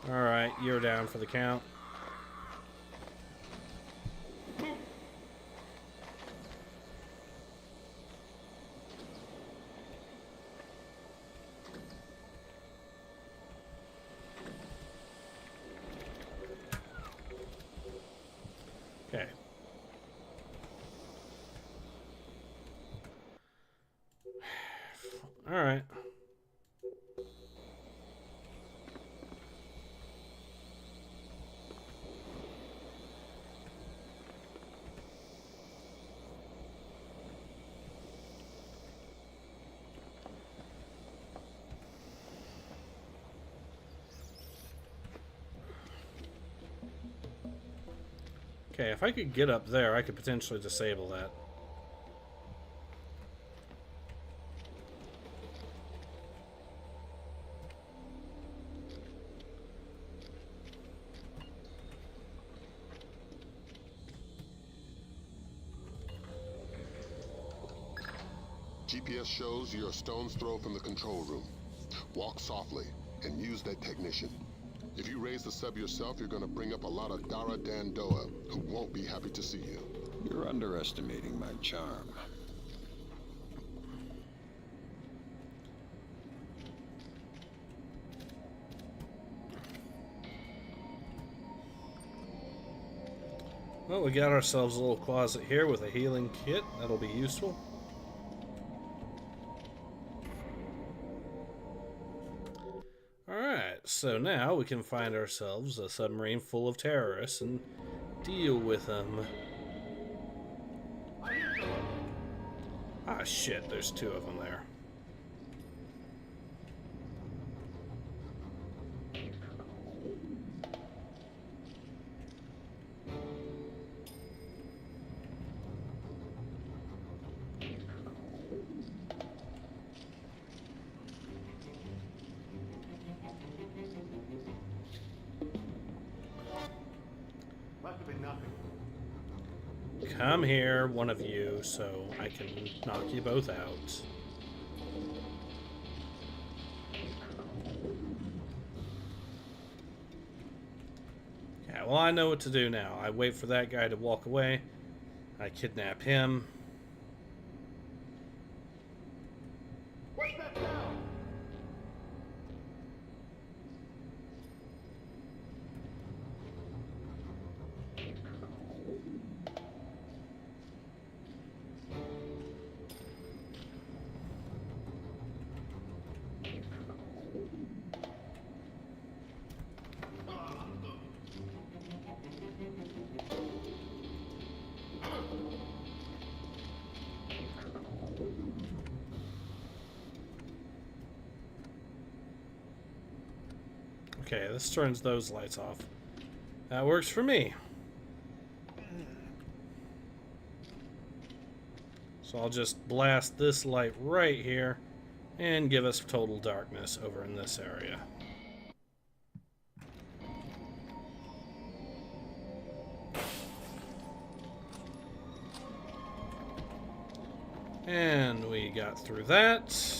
Alright, you're down for the count. Okay. Alright. Okay, if I could get up there, I could potentially disable that. GPS shows you're a stone's throw from the control room. Walk softly and use that technician. If you raise the sub yourself, you're gonna bring up a lot of Dara Dandoa who won't be happy to see you. You're underestimating my charm. Well, we got ourselves a little closet here with a healing kit. That'll be useful. Alright, so now we can find ourselves a submarine full of terrorists and deal with them. Ah, shit, there's two of them there. come here, one of you, so I can knock you both out. Yeah, well, I know what to do now. I wait for that guy to walk away. I kidnap him. What's that sound? Okay, this turns those lights off. That works for me. So I'll just blast this light right here and give us total darkness over in this area. And we got through that.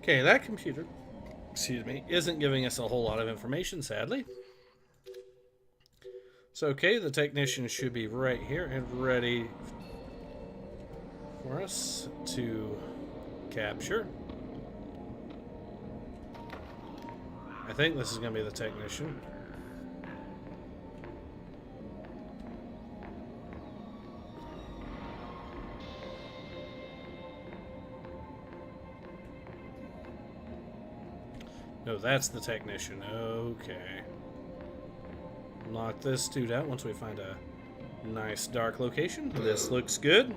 Okay, that computer, excuse me, isn't giving us a whole lot of information, sadly. So, okay, the technician should be right here and ready for us to capture. I think this is going to be the technician. No, that's the technician. Okay. Knock this dude out once we find a nice dark location. This looks good.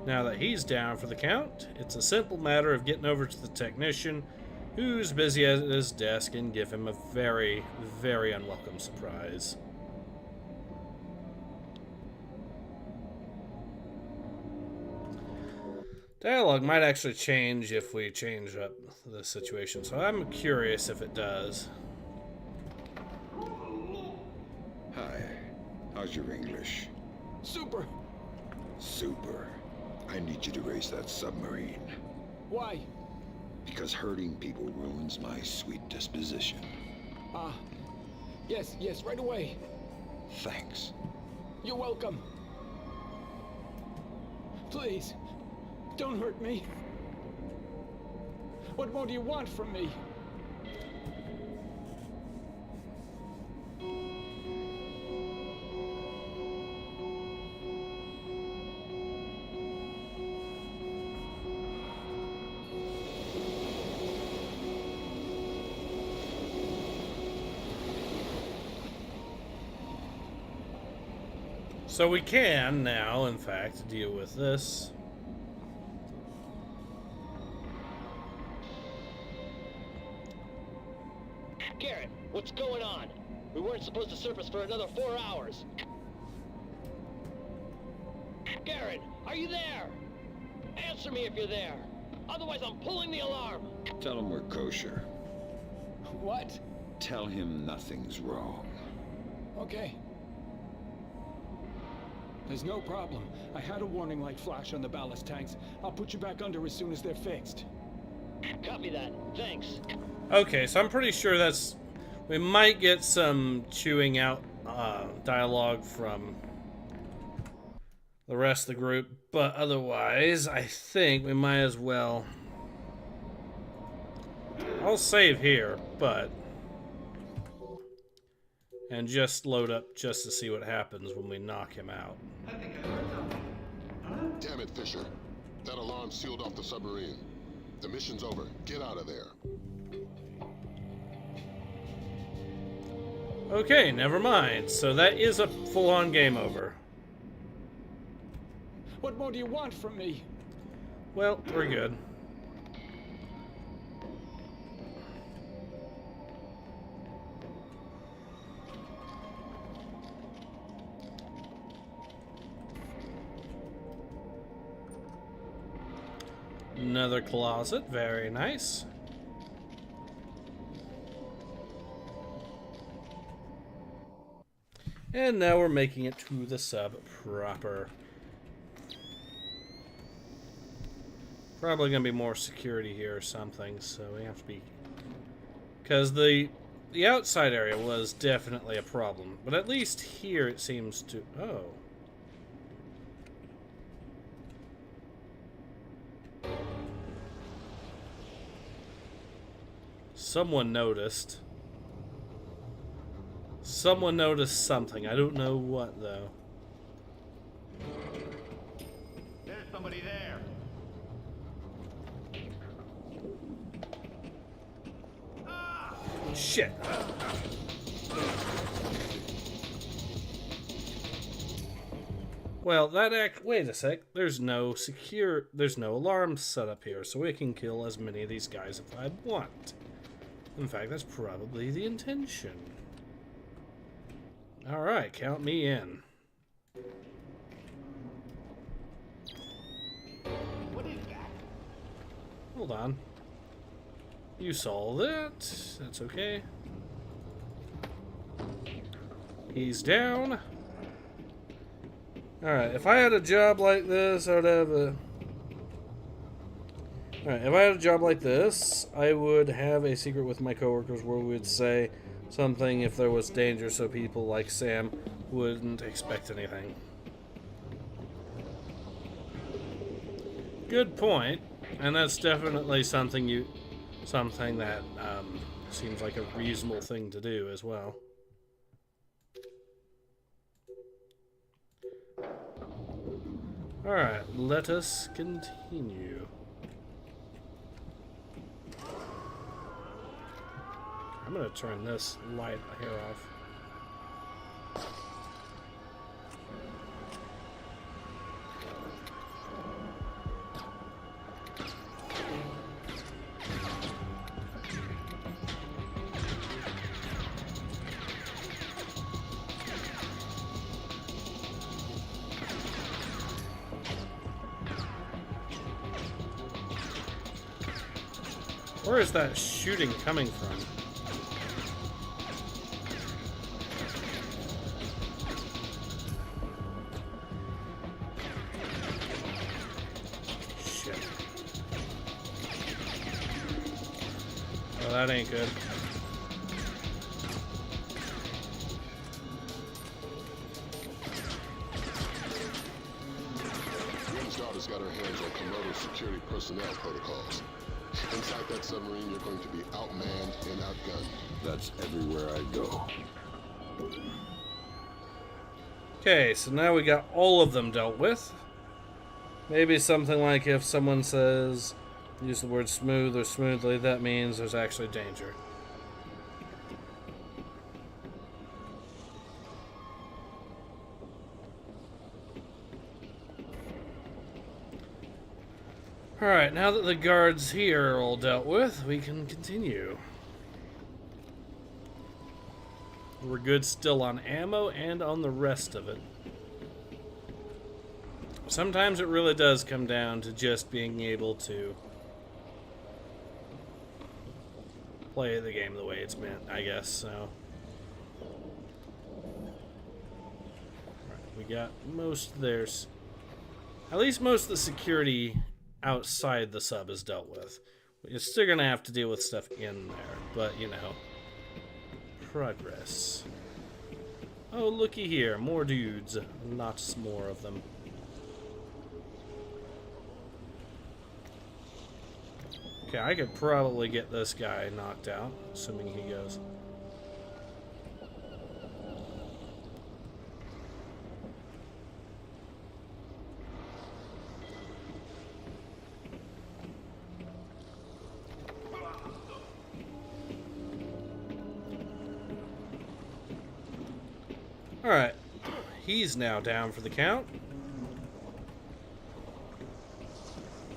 Now that he's down for the count, it's a simple matter of getting over to the technician, who's busy at his desk, and give him a very, very unwelcome surprise. Dialogue might actually change if we change up the situation, so I'm curious if it does. Hi. How's your English? Super. Super. I need you to raise that submarine. Why? Because hurting people ruins my sweet disposition. Yes, right away. Thanks. You're welcome. Please, don't hurt me. What more do you want from me? So we can now, in fact, deal with this. Garrett, what's going on? We weren't supposed to surface for another 4 hours. Garrett, are you there? Answer me if you're there. Otherwise, I'm pulling the alarm. Tell him we're kosher. What? Tell him nothing's wrong. Okay. There's no problem. I had a warning light flash on the ballast tanks. I'll put you back under as soon as they're fixed. Copy that. Thanks. Okay, so I'm pretty sure that's... We might get some chewing out dialogue from the rest of the group, but otherwise, I think we might as well... I'll save here, but... And just load up just to see what happens when we knock him out. Damn it, Fisher. That alarm sealed off the submarine. The mission's over. Get out of there. Okay, never mind. So that is a full-on game over. What more do you want from me? Well, we're good. Another closet, very nice. And now we're making it to the sub proper. Probably gonna be more security here or something, so we have to be... Because the outside area was definitely a problem, but at least here it seems to... Oh. Someone noticed. Someone noticed something. I don't know what, though. There's somebody there. Shit. Well, wait a sec. There's no alarm set up here, so we can kill as many of these guys if I want. In fact, that's probably the intention. Alright, count me in. What is that? Hold on. You saw that. That's okay. He's down. Alright, if I had a job like this, I would have a... Alright, if I had a job like this, I would have a secret with my coworkers where we would say something if there was danger so people like Sam wouldn't expect anything. Good point, and that's definitely something that seems like a reasonable thing to do as well. Alright, let us continue. I'm gonna turn this light here off. Where is that shooting coming from? Shit. Oh, that ain't good. Daughter's got her hands on Komodo security personnel protocols. Inside that submarine, you're going to be outmanned and outgunned. That's everywhere I go. Okay, so now we got all of them dealt with. Maybe something like if someone says, use the word smooth or smoothly, that means there's actually danger. Alright, now that the guards here are all dealt with, we can continue. We're good still on ammo and on the rest of it. Sometimes it really does come down to just being able to play the game the way it's meant, I guess, so. Right, we got most of theirs. At least most of the security outside the sub is dealt with. You're still gonna have to deal with stuff in there, but you know, progress. Oh, looky here, more dudes, lots more of them. Okay, I could probably get this guy knocked out, assuming he goes. Alright, he's now down for the count.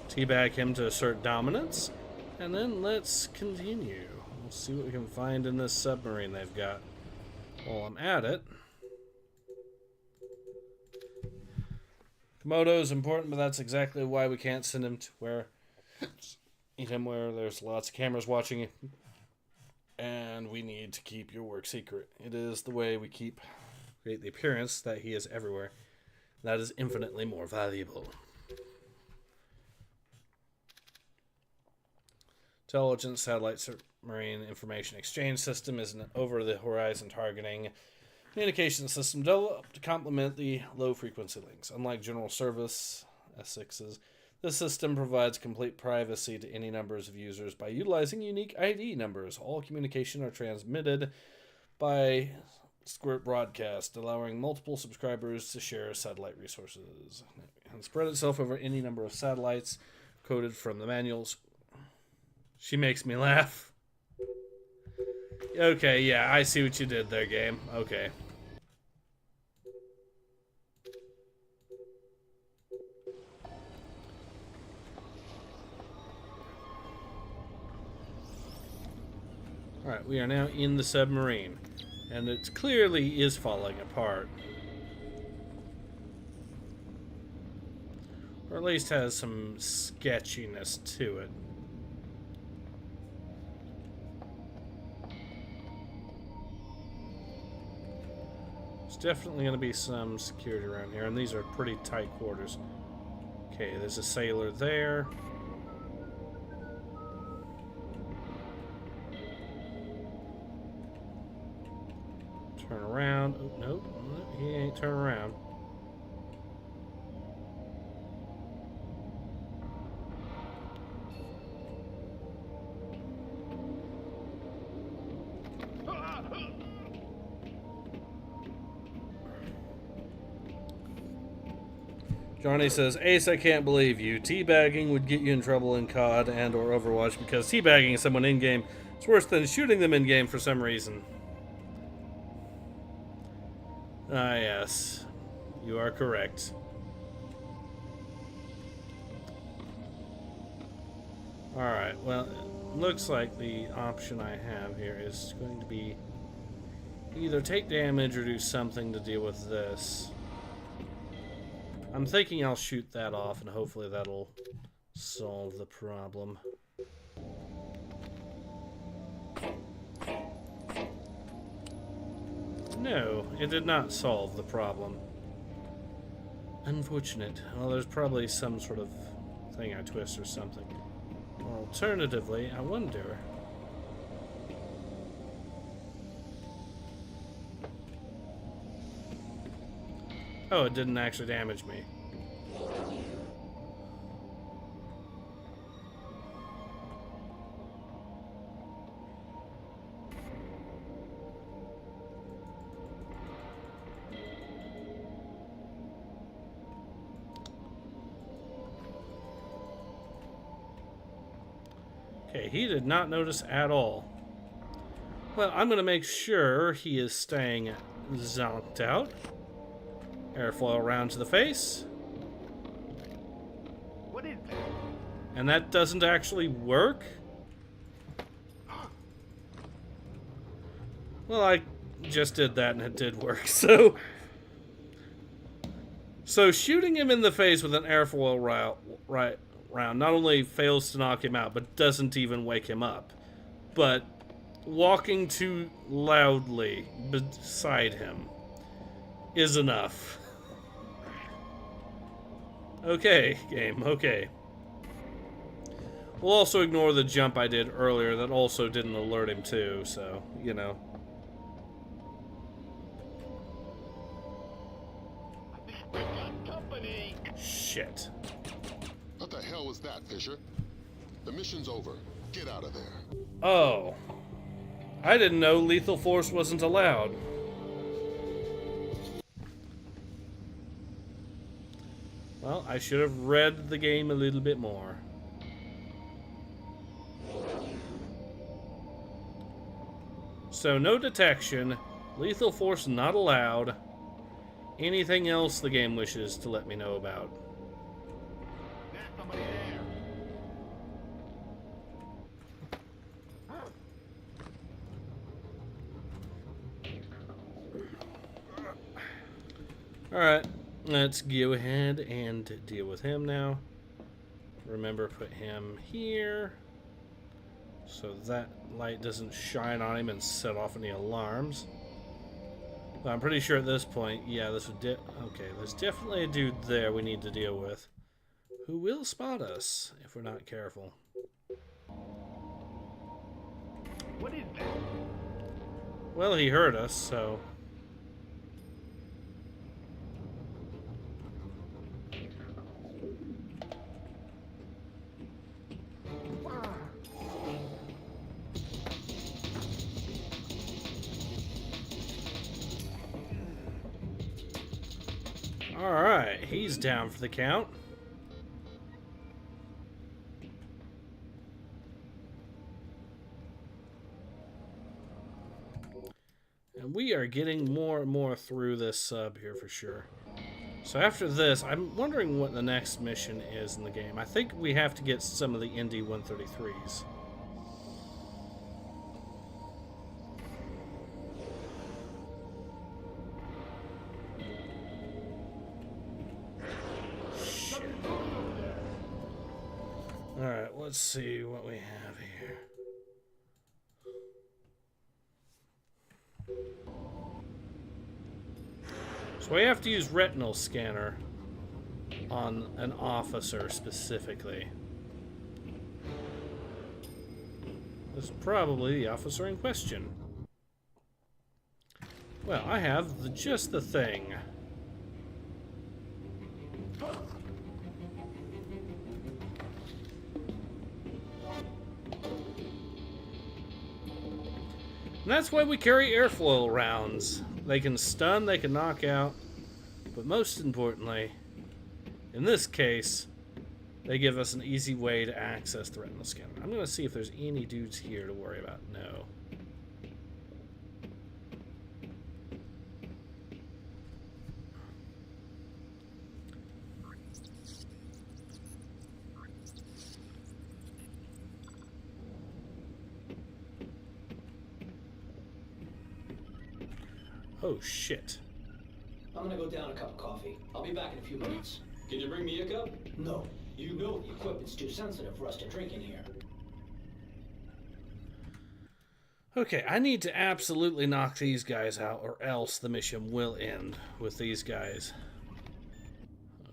Teabag him to assert dominance, and then let's continue. We'll see what we can find in this submarine they've got. While I'm at it, Komodo's important, but that's exactly why we can't send him to where Even where there's lots of cameras watching you. And we need to keep your work secret. It is the way we create the appearance that he is everywhere. That is infinitely more valuable. Intelligence Satellite Submarine Information Exchange System is an over-the-horizon targeting communication system developed to complement the low-frequency links. Unlike general service S6s, this system provides complete privacy to any numbers of users by utilizing unique ID numbers. All communication are transmitted by squirt broadcast, allowing multiple subscribers to share satellite resources and spread itself over any number of satellites coded from the manuals. She makes me laugh. Okay, yeah, I see what you did there, game. Okay. Alright, we are now in the submarine. And it clearly is falling apart. Or at least has some sketchiness to it. There's definitely going to be some security around here, and these are pretty tight quarters. Okay, there's a sailor there. Turn around. Oh, nope. He ain't turn around. Johnny says, Ace, I can't believe you. Teabagging would get you in trouble in COD and or Overwatch because teabagging someone in-game is worse than shooting them in-game for some reason. Ah, yes. You are correct. Alright, well, it looks like the option I have here is going to be either take damage or do something to deal with this. I'm thinking I'll shoot that off and hopefully that'll solve the problem. No, it did not solve the problem. Unfortunate. Well, there's probably some sort of thing I twist or something. Alternatively, I wonder... Oh, it didn't actually damage me. Okay, he did not notice at all. Well, I'm going to make sure he is staying zonked out. Airfoil round to the face. What is that? And that doesn't actually work? Well, I just did that and it did work, so... So shooting him in the face with an airfoil round not only fails to knock him out, but doesn't even wake him up. But walking too loudly beside him is enough. Okay, game, okay. We'll also ignore the jump I did earlier that also didn't alert him too, so, you know. I think we've got company. Shit. What the hell was that, Fisher? The mission's over. Get out of there. Oh. I didn't know lethal force wasn't allowed. Well, I should have read the game a little bit more. So, no detection, lethal force not allowed. Anything else the game wishes to let me know about? There's somebody there. Alright. Let's go ahead and deal with him now. Remember, put him here so that light doesn't shine on him and set off any alarms. But I'm pretty sure at this point, yeah, this would okay, there's definitely a dude there we need to deal with who will spot us if we're not careful. What is that? Well, he heard us, so... Alright, he's down for the count. And we are getting more and more through this sub here for sure. So after this, I'm wondering what the next mission is in the game. I think we have to get some of the ND-133s. Alright, let's see what we have here. So we have to use retinal scanner on an officer specifically. This is probably the officer in question. Well, I have just the thing. And that's why we carry airfoil rounds. They can stun, they can knock out, but most importantly, in this case, they give us an easy way to access the retinal scanner. I'm going to see if there's any dudes here to worry about. No. Oh, shit. I'm gonna go down a cup of coffee. I'll be back in a few minutes. Can you bring me a cup? No. You know the equipment's too sensitive for us to drink in here. Okay, I need to absolutely knock these guys out, or else the mission will end with these guys.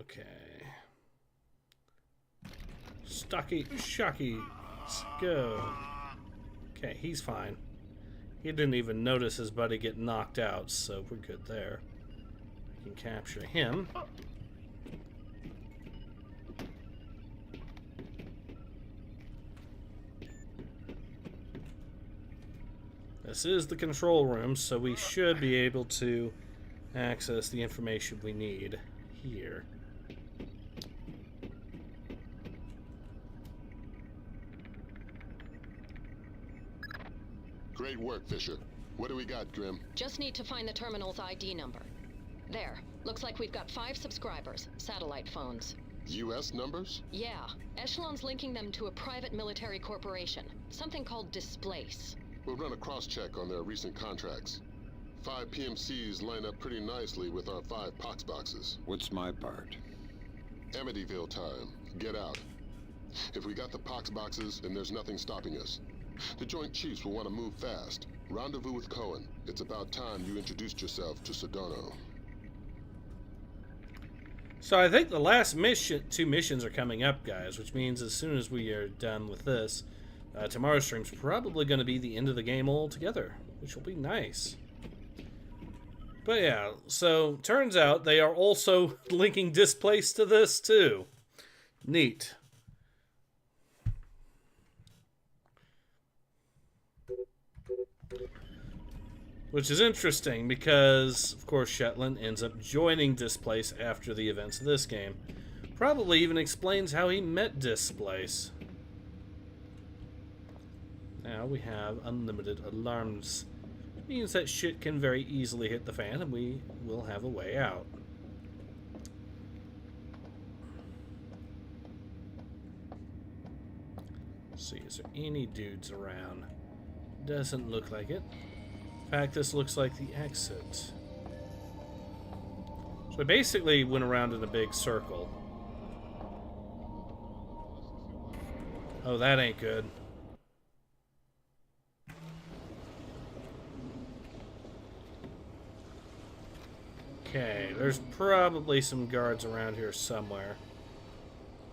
Okay. Stocky, shocky, let's go. Okay, he's fine. He didn't even notice his buddy get knocked out, so we're good there. We can capture him. This is the control room, so we should be able to access the information we need here. Great work, Fisher. What do we got, Grim? Just need to find the terminal's ID number. There. Looks like we've got 5 subscribers. Satellite phones. U.S. numbers? Yeah. Echelon's linking them to a private military corporation. Something called Displace. We'll run a cross-check on their recent contracts. 5 PMCs line up pretty nicely with our 5 pox boxes. What's my part? Amityville time. Get out. If we got the pox boxes, then there's nothing stopping us. The Joint Chiefs will want to move fast. Rendezvous with Cohen. It's about time you introduced yourself to Sedano. So I think the last mission, 2 missions are coming up, guys, which means as soon as we are done with this, tomorrow's stream's probably going to be the end of the game altogether, which will be nice. But yeah, so turns out they are also linking Displace to this too. Neat. Which is interesting because, of course, Shetland ends up joining Displace after the events of this game. Probably even explains how he met Displace. Now we have unlimited alarms. It means that shit can very easily hit the fan and we will have a way out. Let's see, is there any dudes around? Doesn't look like it. In fact, this looks like the exit. So I basically went around in a big circle. Oh, that ain't good. Okay, there's probably some guards around here somewhere,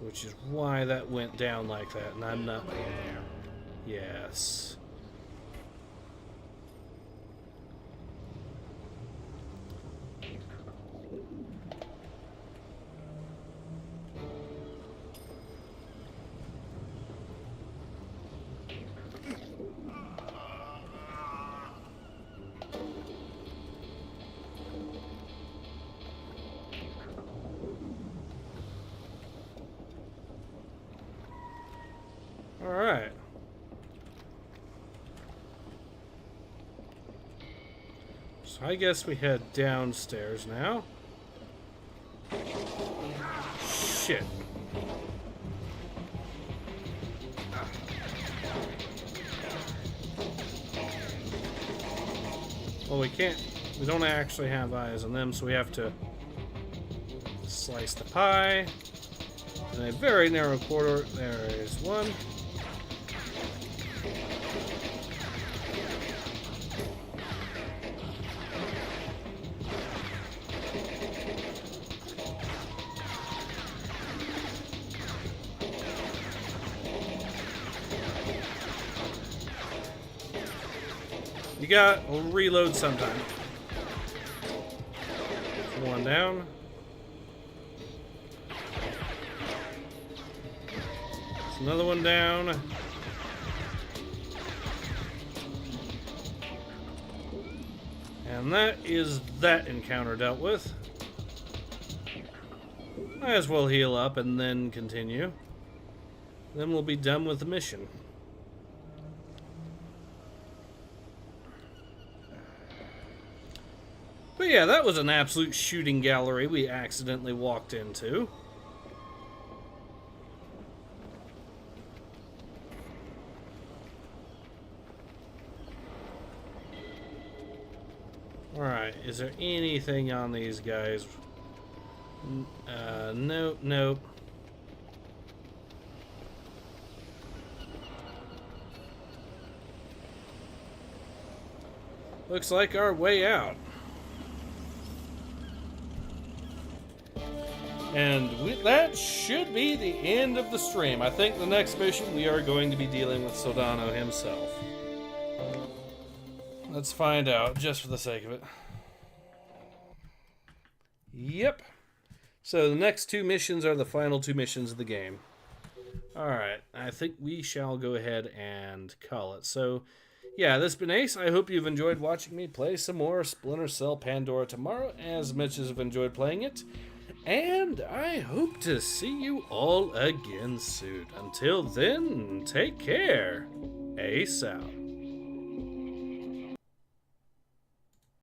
which is why that went down like that, and I'm not... Yes. Alright. So I guess we head downstairs now. Shit. Well, we can't. We don't actually have eyes on them, so we have to slice the pie. In a very narrow corridor, there is one. We'll reload sometime. One down. There's another one down. And that is that encounter dealt with. Might as well heal up and then continue. Then we'll be done with the mission. But yeah, that was an absolute shooting gallery we accidentally walked into. Alright, is there anything on these guys? Nope, nope. Looks like our way out. And that should be the end of the stream. I think the next mission we are going to be dealing with Soldano himself. Let's find out, just for the sake of it. Yep. So the next two missions are the final two missions of the game. Alright, I think we shall go ahead and call it. So, yeah, this has been Ace. I hope you've enjoyed watching me play some more Splinter Cell Pandora tomorrow, as much as I've enjoyed playing it. And I hope to see you all again soon. Until then, take care. Ace out.